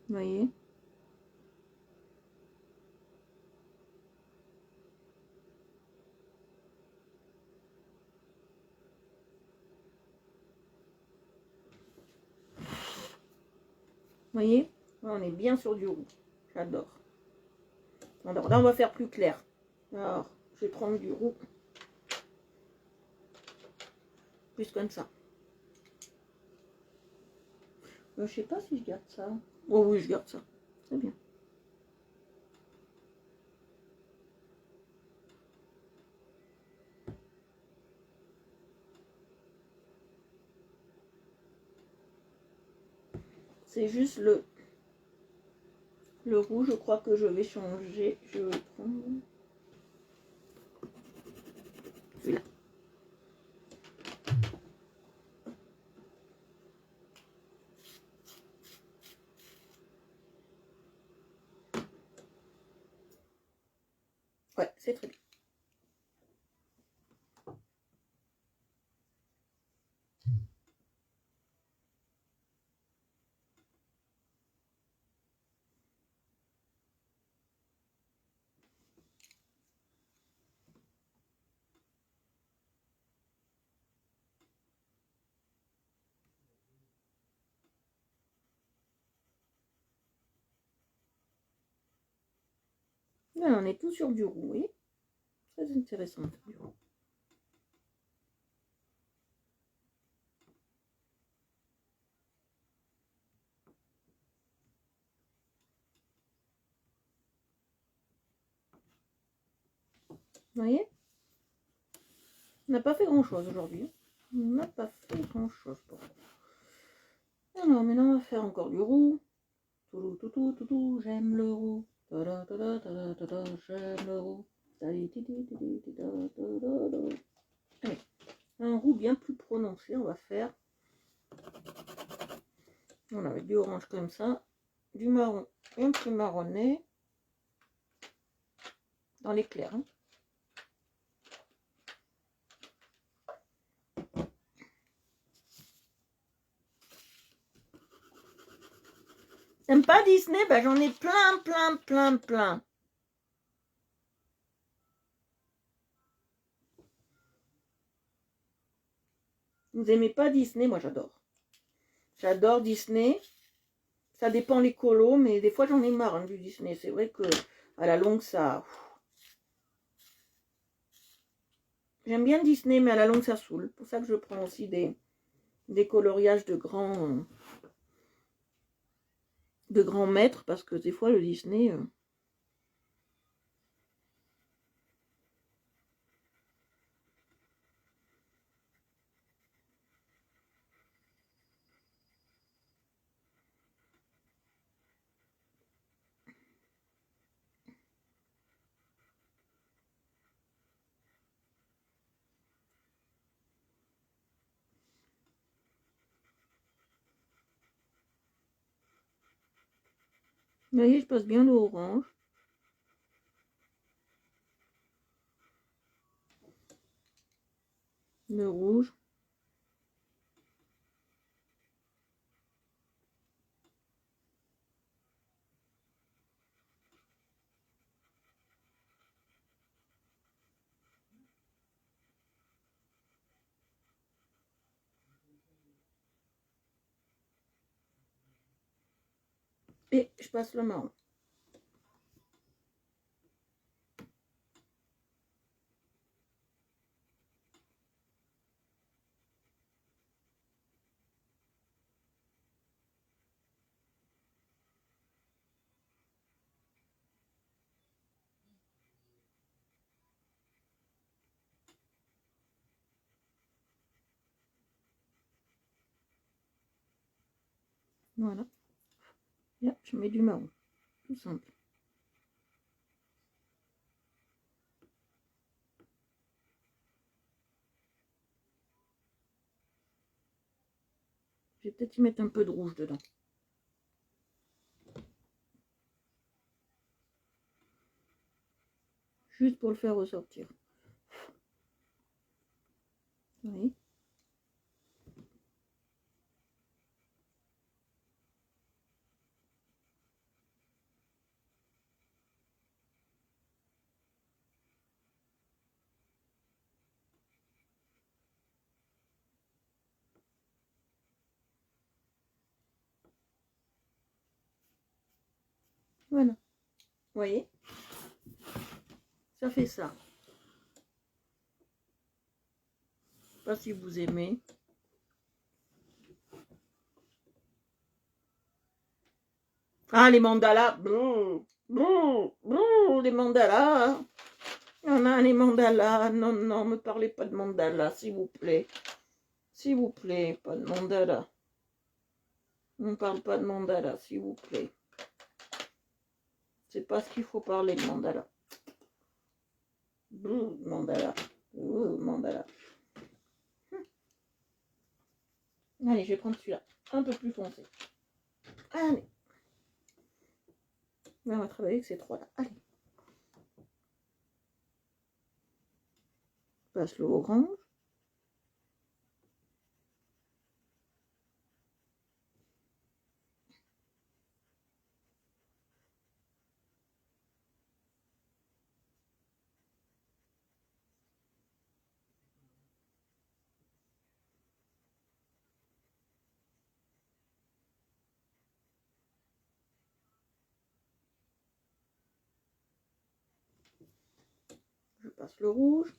Vous voyez? Vous voyez? Là, on est bien sur du roux. J'adore. Alors, là, on va faire plus clair. Alors, je vais prendre du roux. Plus comme ça. Je sais pas si je garde ça. Oh oui, je garde ça. C'est bien. C'est juste le rouge, je crois que je vais changer. Je vais prendre celui-là. Ouais, c'est très bien. Là, on est tout sur du roux, oui. Très intéressant. Du roux. Vous voyez? On n'a pas fait grand chose aujourd'hui. On n'a pas fait grand chose pour ça. Alors maintenant on va faire encore du roux. J'aime le roux. J'aime le roux. Allez, un roux bien plus prononcé, on va faire. On avait du orange comme ça, du marron un peu marronné dans l'éclair. Hein. T'aimes pas Disney? Ben, j'en ai plein. Vous aimez pas Disney? Moi j'adore. J'adore Disney. Ça dépend les colos, mais des fois j'en ai marre hein, du Disney. C'est vrai que à la longue ça. J'aime bien Disney, mais à la longue ça saoule. C'est pour ça que je prends aussi des coloriages de grands maîtres, parce que des fois le Disney. Vous voyez, je passe bien le orange. Le rouge. Et je passe le marron. Voilà. Là, je mets du marron. Tout simple. Je vais peut-être y mettre un peu de rouge dedans. Juste pour le faire ressortir. Oui. Voilà. Vous voyez? Ça fait ça. Je sais pas si vous aimez. Ah, les mandalas. Les mandalas. Il y en a les mandalas. Non, non, me parlez pas de mandalas, s'il vous plaît. S'il vous plaît, pas de mandala. On ne parle pas de mandala, s'il vous plaît. C'est pas ce qu'il faut parler de mandala. Mandala. Mandala. Allez, je vais prendre celui-là. Un peu plus foncé. Allez. On va travailler avec ces trois-là. Allez. Passe le orange. Je passe le rouge.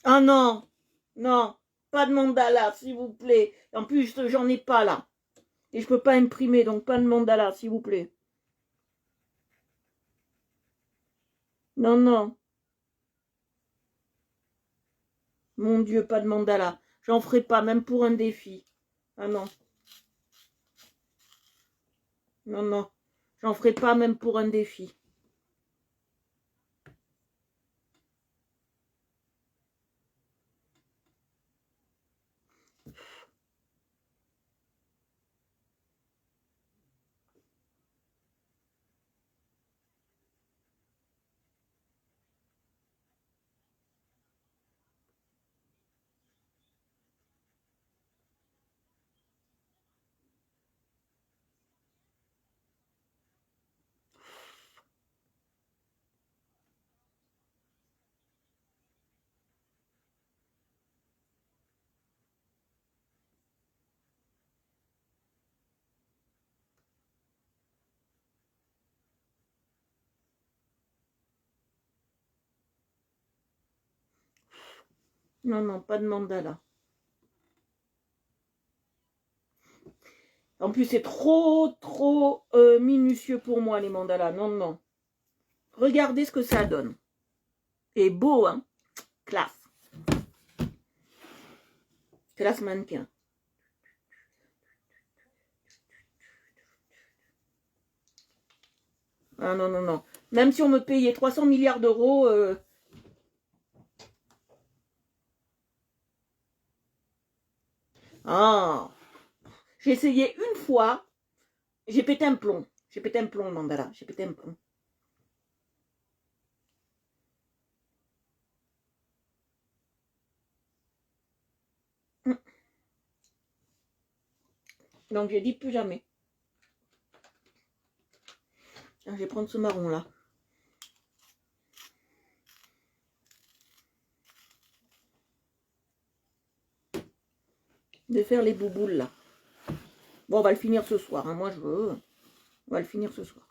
Ah non, non, pas de mandala, s'il vous plaît. En plus, j'en ai pas là. Et je peux pas imprimer, donc pas de mandala, s'il vous plaît. Non, non. Mon Dieu, pas de mandala. J'en ferai pas, même pour un défi. Ah non. Non, non. J'en ferai pas, même pour un défi. Non, non, pas de mandala. En plus, c'est trop, trop minutieux pour moi, les mandalas. Non, non. Regardez ce que ça donne. Et beau, hein. Classe. Classe mannequin. Ah non, non, non. Même si on me payait 300 milliards d'euros... Ah, j'ai essayé une fois, j'ai pété un plomb. J'ai pété un plomb, le mandala. J'ai pété un plomb. Donc j'ai dit plus jamais. Tiens, je vais prendre ce marron là. De faire les bouboules là. Bon, on va le finir ce soir. Hein. Moi, je veux. On va le finir ce soir.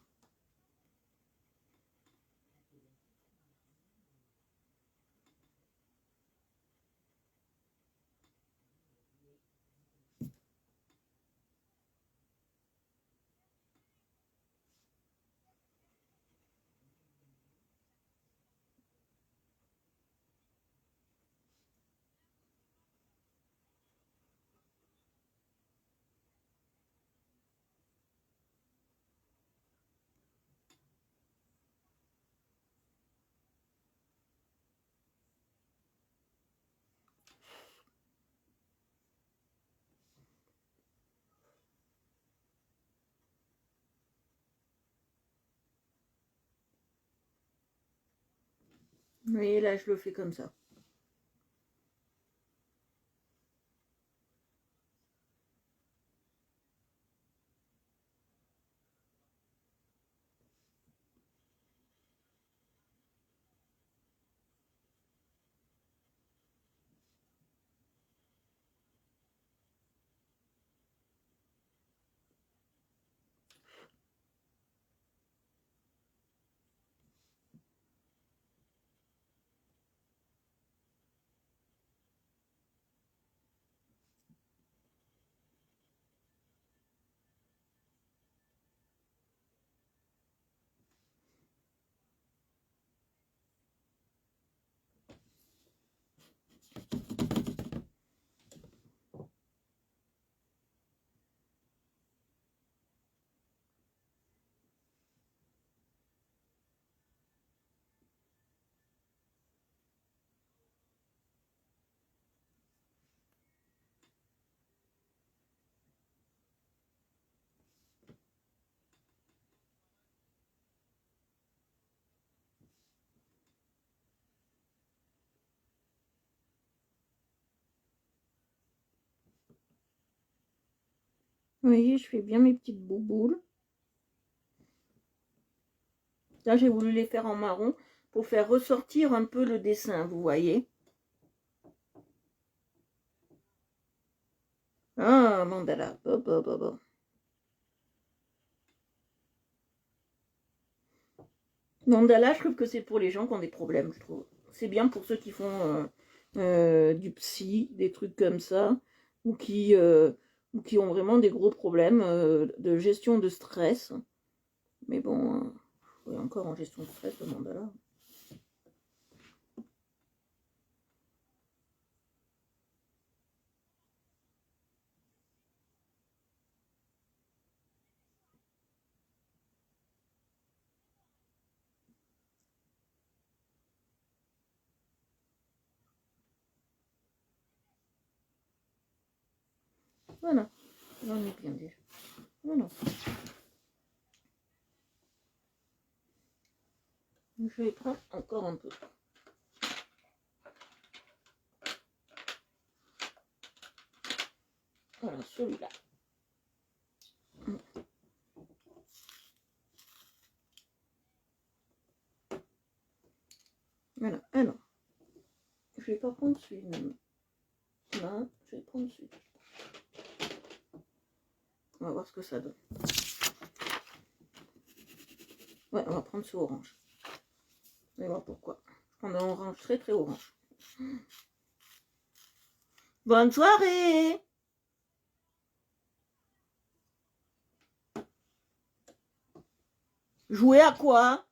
Vous voyez, là, je le fais comme ça. Vous voyez, je fais bien mes petites bouboules. Là, j'ai voulu les faire en marron pour faire ressortir un peu le dessin, vous voyez. Ah, mandala. Mandala, je trouve que c'est pour les gens qui ont des problèmes, je trouve. C'est bien pour ceux qui font du psy, des trucs comme ça, ou qui ont vraiment des gros problèmes de gestion de stress. Mais bon, encore en gestion de stress, le mandala. Voilà, on est bien déjà. Voilà. Je vais prendre encore un peu. Voilà, celui-là. Voilà, alors, je vais pas prendre celui-là. Là, je vais prendre celui-là. On va voir ce que ça donne. Ouais, on va prendre ce orange. Vous allez voir pourquoi. Je prends un orange très très orange. Bonne soirée! Jouer à quoi?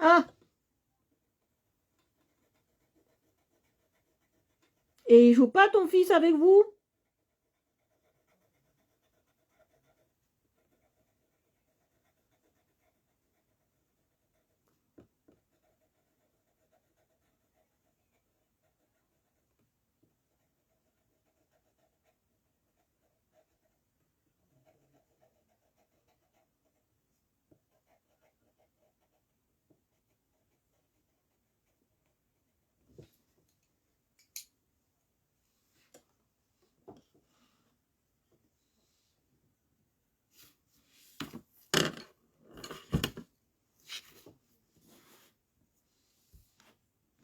Ah! Et il joue pas ton fils avec vous?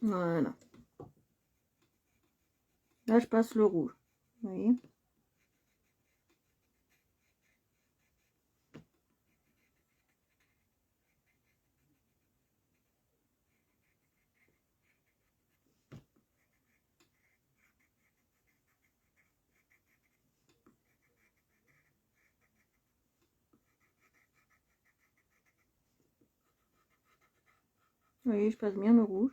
Voilà. Là, je passe le rouge. Vous voyez? Vous voyez, je passe bien le rouge.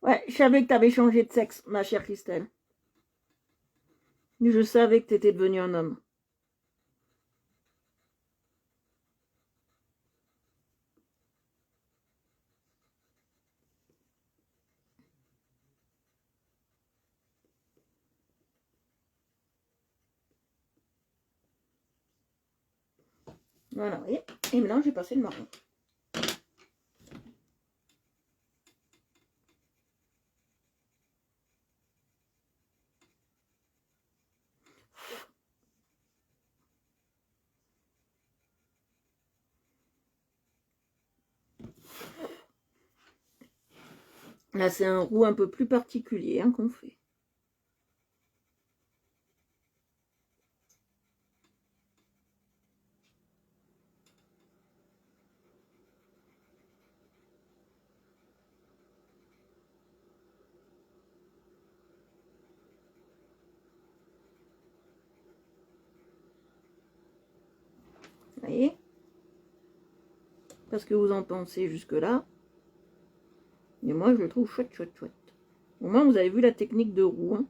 Ouais, je savais que tu avais changé de sexe, ma chère Christelle. Je savais que tu étais devenu un homme. Voilà, vous voyez. Et maintenant, j'ai passé le marron. Là, c'est un roux un peu plus particulier hein, qu'on fait. Vous voyez? Parce que vous en pensez jusque-là. Mais moi, je le trouve chouette, chouette, chouette. Au moins, vous avez vu la technique de roux. Hein.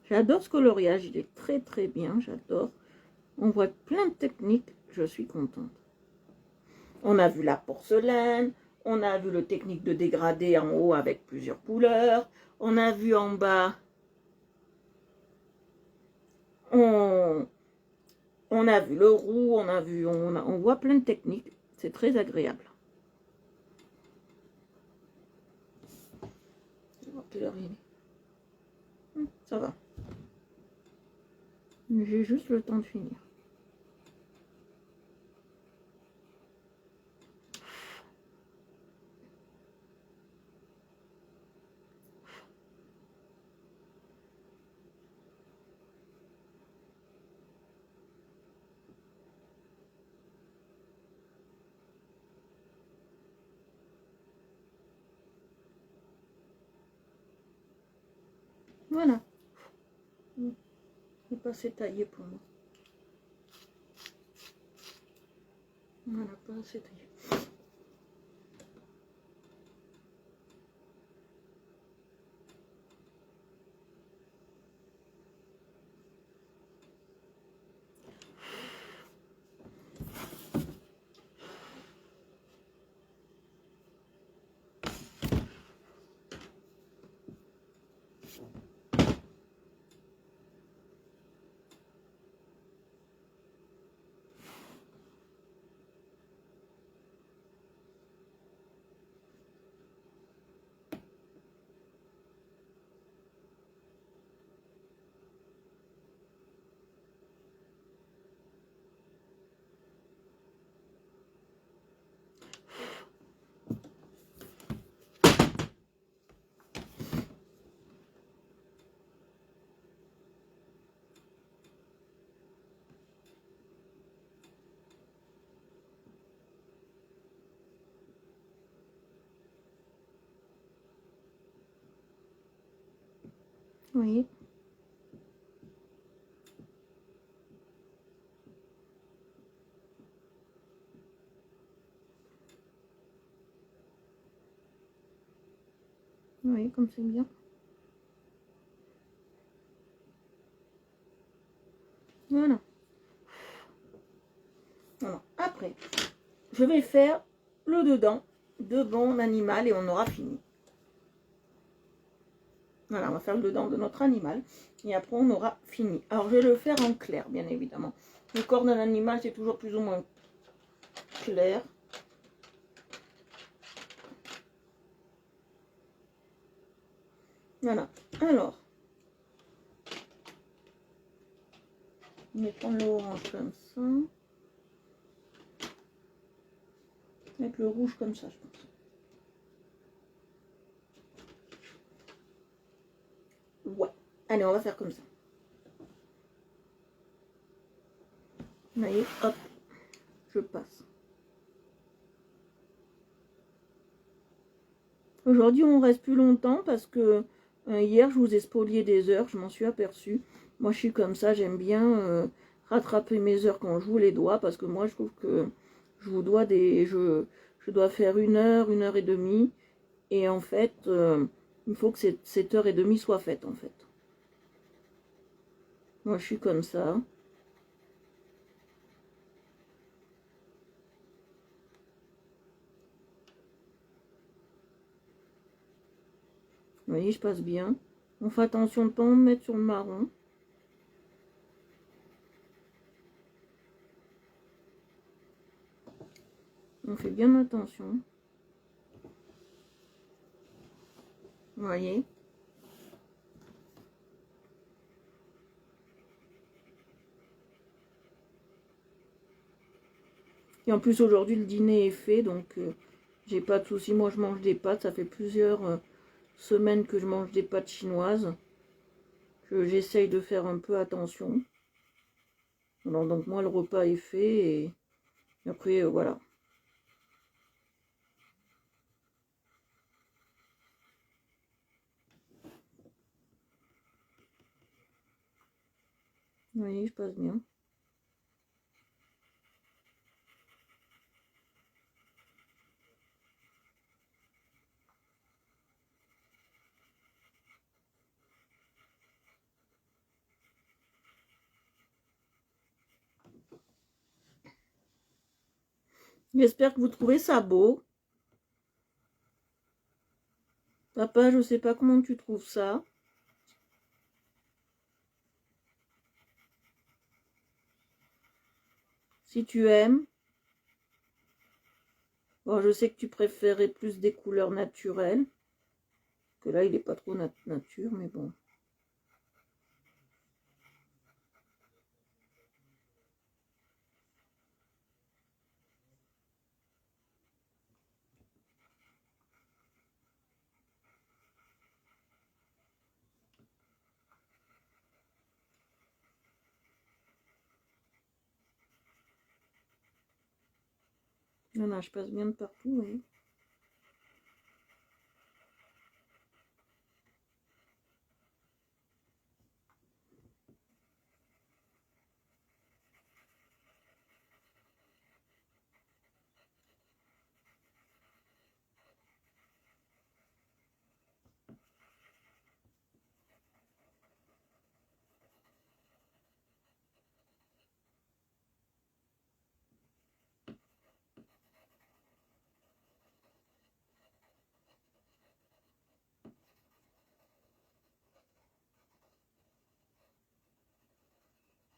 J'adore ce coloriage, il est très très bien, j'adore. On voit plein de techniques, je suis contente. On a vu la porcelaine, on a vu le technique de dégradé en haut avec plusieurs couleurs, on a vu en bas, on a vu le roux, on voit plein de techniques, c'est très agréable. Ça va. J'ai juste le temps de finir. Voilà. C'est pas assez taillé pour moi. Voilà, pas assez taillé. Oui. Oui, comme c'est bien. Voilà. Alors, après, je vais faire le dedans de bon animal et on aura fini. Voilà, on va faire le dedans de notre animal et après on aura fini. Alors je vais le faire en clair, bien évidemment. Le corps d'un animal, c'est toujours plus ou moins clair. Voilà. Alors, on va prendre l'orange comme ça. Avec le rouge comme ça, je pense. Ouais. Allez, on va faire comme ça. Vous voyez, hop, je passe. Aujourd'hui, on reste plus longtemps parce que hier, je vous ai spolié des heures, je m'en suis aperçue. Moi, je suis comme ça, j'aime bien rattraper mes heures quand je vous les dois parce que moi, je trouve que je vous dois des... Je dois faire une heure et demie. Et en fait, il faut que cette heure et demie soit faite, en fait. Moi, je suis comme ça. Vous voyez, je passe bien. On fait attention de ne pas en mettre sur le marron. On fait bien attention. Vous voyez. Et en plus, aujourd'hui, le dîner est fait, donc j'ai pas de soucis. Moi, je mange des pâtes. Ça fait plusieurs semaines que je mange des pâtes chinoises. J'essaye de faire un peu attention. Alors, donc, moi, le repas est fait. Et après, voilà. Vous voyez, je passe bien. J'espère que vous trouvez ça beau. Papa, je sais pas comment tu trouves ça. Si tu aimes. Bon, je sais que tu préférais plus des couleurs naturelles. Que là, il n'est pas trop nature, mais bon. Non, non, je passe bien de partout, oui.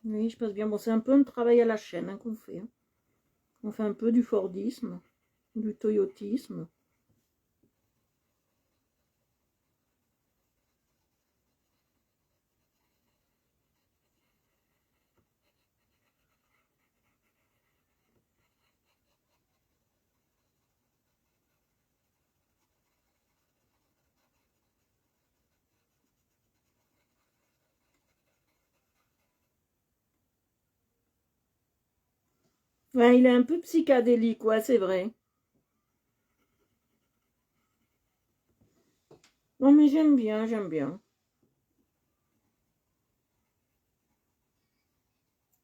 Oui, je passe bien. Bon, c'est un peu un travail à la chaîne hein, qu'on fait. Hein. On fait un peu du Fordisme, du Toyotisme. Ouais, il est un peu psychédélique, ouais, c'est vrai. Non, mais j'aime bien, j'aime bien.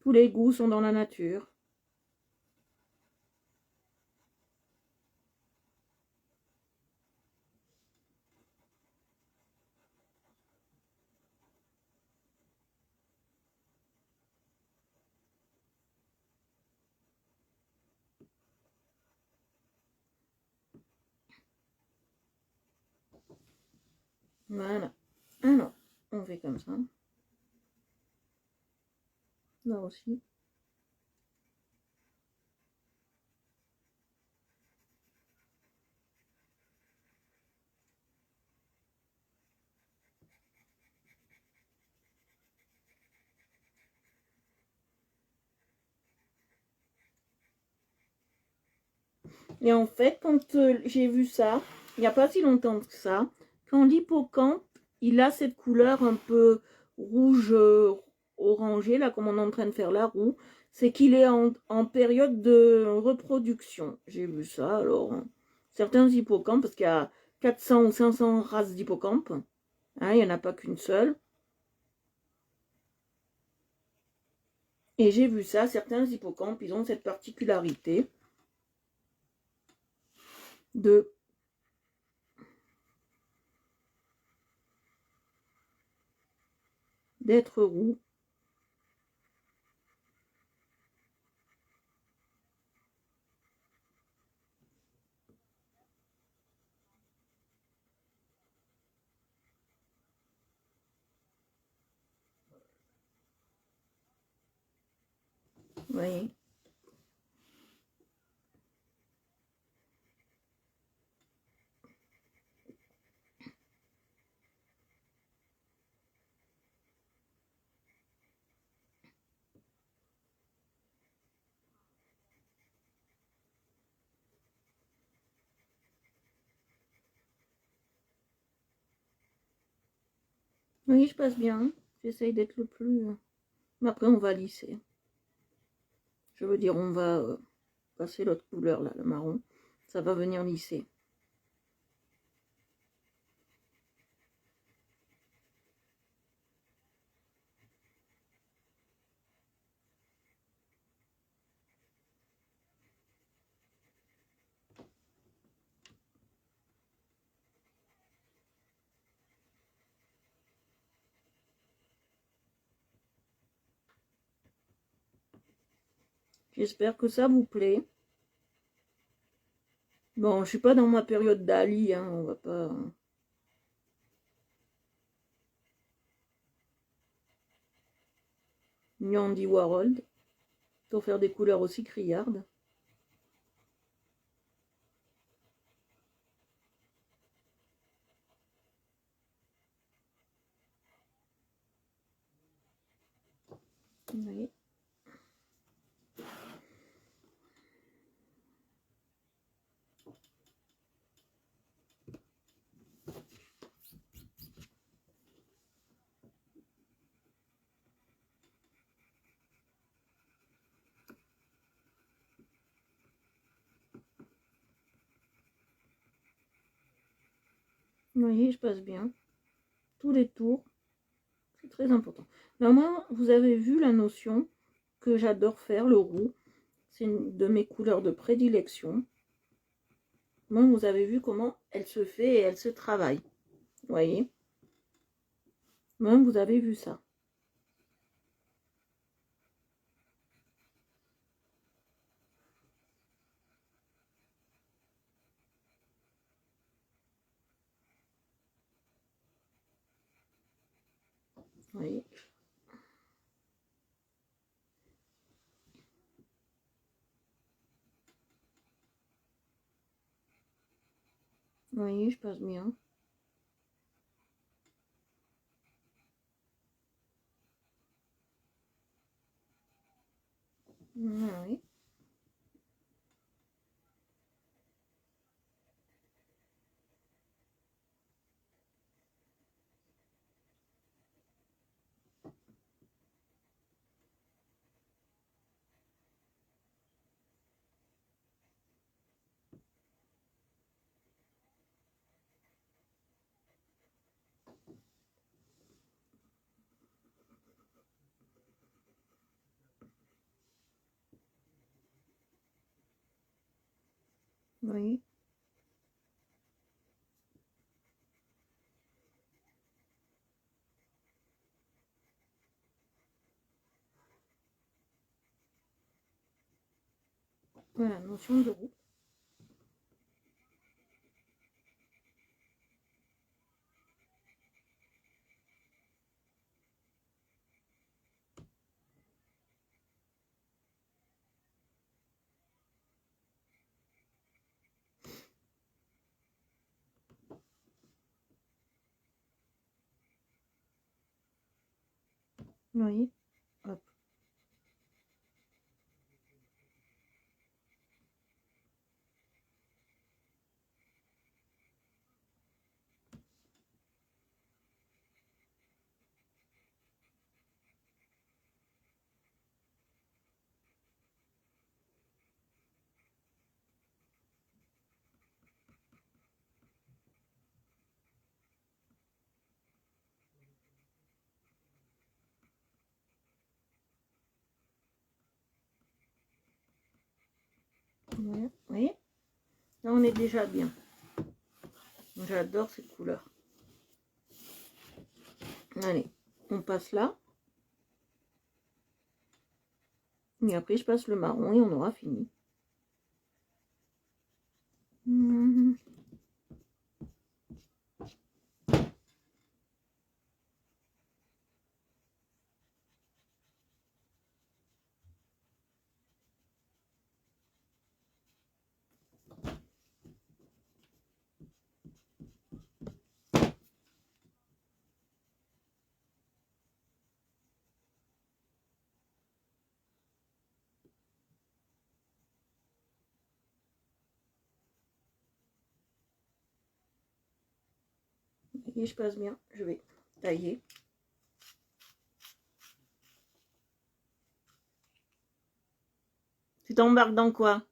Tous les goûts sont dans la nature. Voilà. Alors, on fait comme ça. Là aussi. Et en fait, quand j'ai vu ça, il n'y a pas si longtemps que ça, quand l'hippocampe, il a cette couleur un peu rouge orangé, là, comme on est en train de faire la roue, c'est qu'il est en période de reproduction. J'ai vu ça, alors, certains hippocampes, parce qu'il y a 400 ou 500 races d'hippocampes, hein, il n'y en a pas qu'une seule. Et j'ai vu ça, certains hippocampes, ils ont cette particularité de d'être roux. Vous voyez? Oui, je passe bien. J'essaye d'être le plus... Mais après, on va lisser. Je veux dire, on va passer l'autre couleur, là, le marron. Ça va venir lisser. J'espère que ça vous plaît. Bon, je suis pas dans ma période d'Ali, hein, on va pas... Ni Andy Warhol, pour faire des couleurs aussi criardes. Oui. Vous voyez, je passe bien. Tous les tours, c'est très important. Normalement, vous avez vu la notion que j'adore faire, le roux. C'est une de mes couleurs de prédilection. Bon, vous avez vu comment elle se fait et elle se travaille. Vous voyez? Bon, vous avez vu ça. Vous voyez? Vous voyez, je passe bien. Oui. Oui. Voilà, notion de roux. Oui. Hop. Ouais. Oui. Là, on est déjà bien. J'adore cette couleur. Allez, on passe là. Et après, je passe le marron et on aura fini. Et je passe bien. Je vais tailler. Tu t'embarques dans quoi?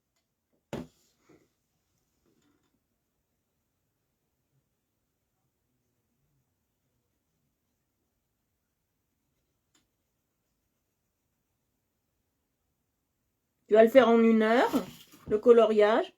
Tu vas le faire en 1 heure, le coloriage.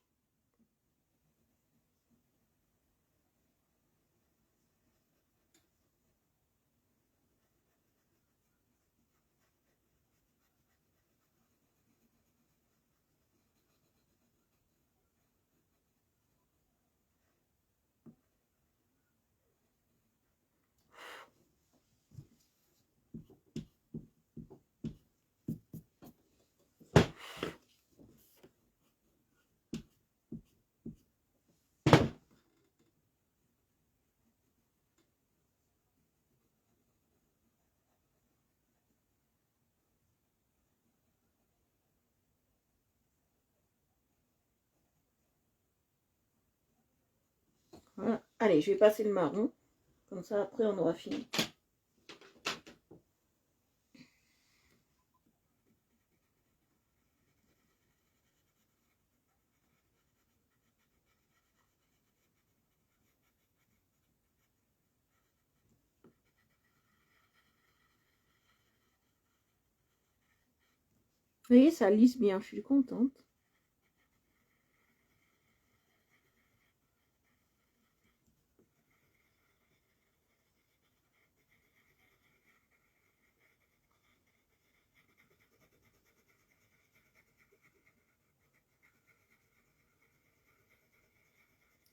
Voilà. Allez, je vais passer le marron. Comme ça, après, on aura fini. Vous voyez, ça lisse bien. Je suis contente.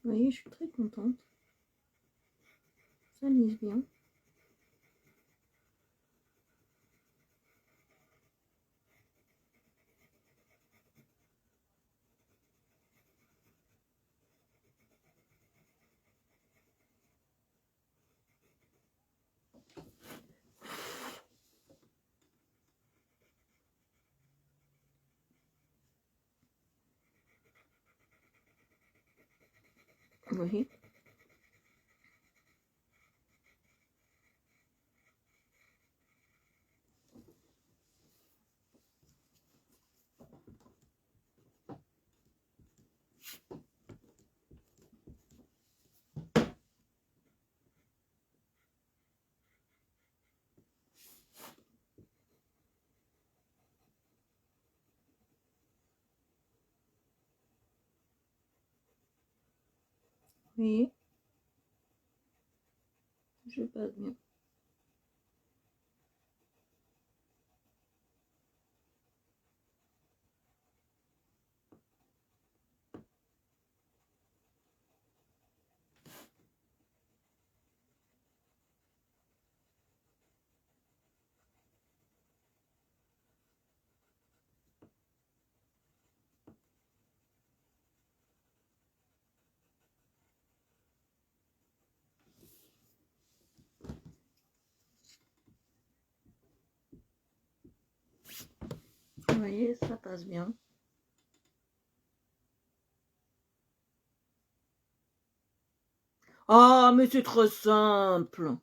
Vous voyez, je suis très contente. Ça lisse bien. Vous voyez? Vous voyez? Je passe bien. Vous voyez, ça passe bien. Ah, mais c'est trop simple.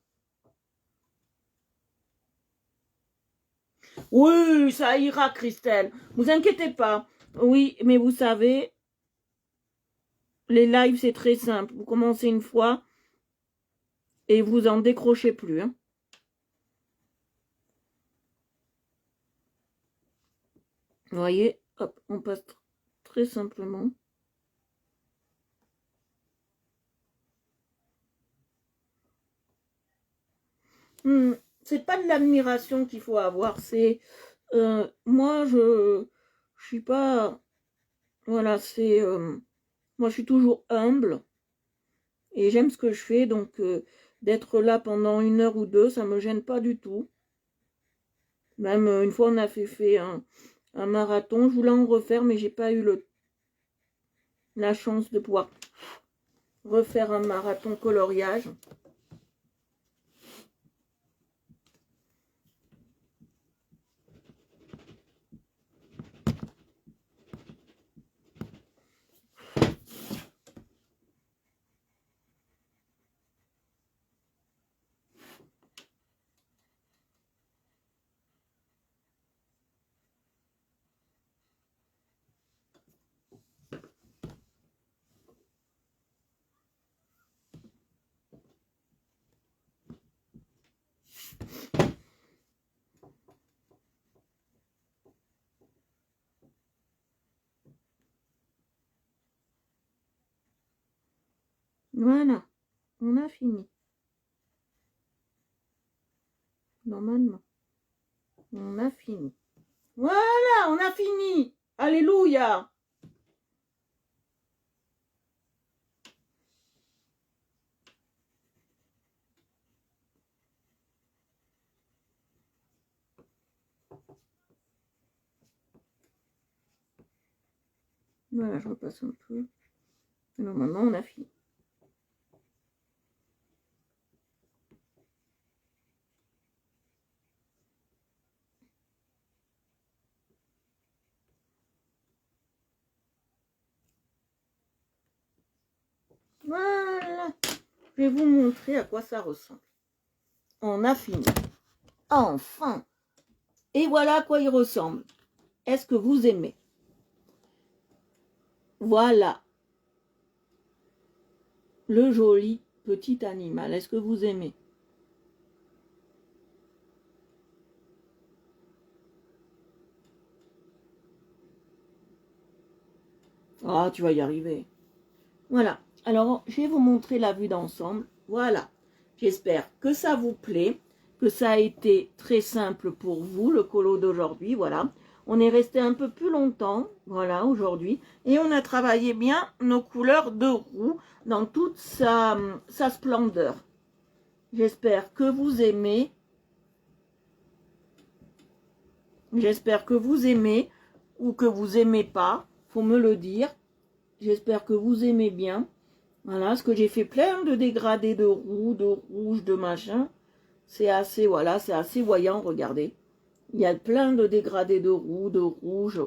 Oui, ça ira, Christelle. Vous inquiétez pas. Oui, mais vous savez, les lives, c'est très simple. Vous commencez une fois et vous en décrochez plus. Hein. Vous voyez, hop, on passe très simplement. C'est pas de l'admiration qu'il faut avoir, c'est moi je suis pas voilà, c'est moi je suis toujours humble et j'aime ce que je fais, donc d'être là pendant 1 heure ou 2, ça me gêne pas du tout. Même une fois on a fait un marathon, je voulais en refaire mais j'ai pas eu la chance de pouvoir refaire un marathon coloriage. Voilà, on a fini. Normalement, on a fini. Voilà, on a fini. Alléluia. Voilà, je repasse un peu. Et normalement, on a fini. Voilà. Je vais vous montrer à quoi ça ressemble. On a fini. Enfin. Et voilà à quoi il ressemble. Est-ce que vous aimez? Voilà. Le joli petit animal. Est-ce que vous aimez? Ah, tu vas y arriver. Voilà. Alors, je vais vous montrer la vue d'ensemble. Voilà. J'espère que ça vous plaît, que ça a été très simple pour vous, le colo d'aujourd'hui. Voilà. On est resté un peu plus longtemps, voilà, aujourd'hui. Et on a travaillé bien nos couleurs de roux dans toute sa splendeur. J'espère que vous aimez. J'espère que vous aimez ou que vous aimez pas. Faut me le dire. J'espère que vous aimez bien. Voilà, parce que j'ai fait plein de dégradés de roux, de rouge, de machin. C'est assez, voilà, c'est assez voyant, regardez. Il y a plein de dégradés de roux, de rouge.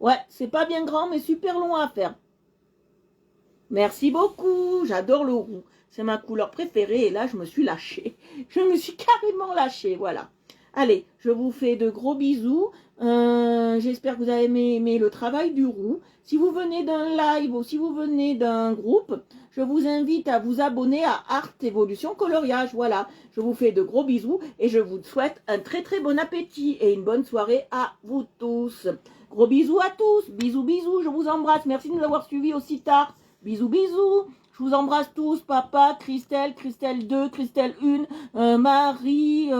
Ouais, c'est pas bien grand, mais super long à faire. Merci beaucoup, j'adore le roux. C'est ma couleur préférée et là, je me suis lâchée. Je me suis carrément lâchée, voilà. Allez, je vous fais de gros bisous. J'espère que vous avez aimé le travail du roux. Si vous venez d'un live ou si vous venez d'un groupe, je vous invite à vous abonner à Art Evolution Coloriage. Voilà, je vous fais de gros bisous et je vous souhaite un très très bon appétit et une bonne soirée à vous tous. Gros bisous à tous, bisous bisous, je vous embrasse. Merci de nous avoir suivis aussi tard. Bisous bisous. Je vous embrasse tous, papa, Christelle, Christelle 2, Christelle 1, Marie,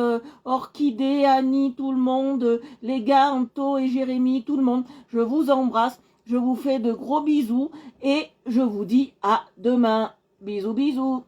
Orchidée, Annie, tout le monde, les gars, Anto et Jérémy, tout le monde. Je vous embrasse, je vous fais de gros bisous et je vous dis à demain. Bisous, bisous.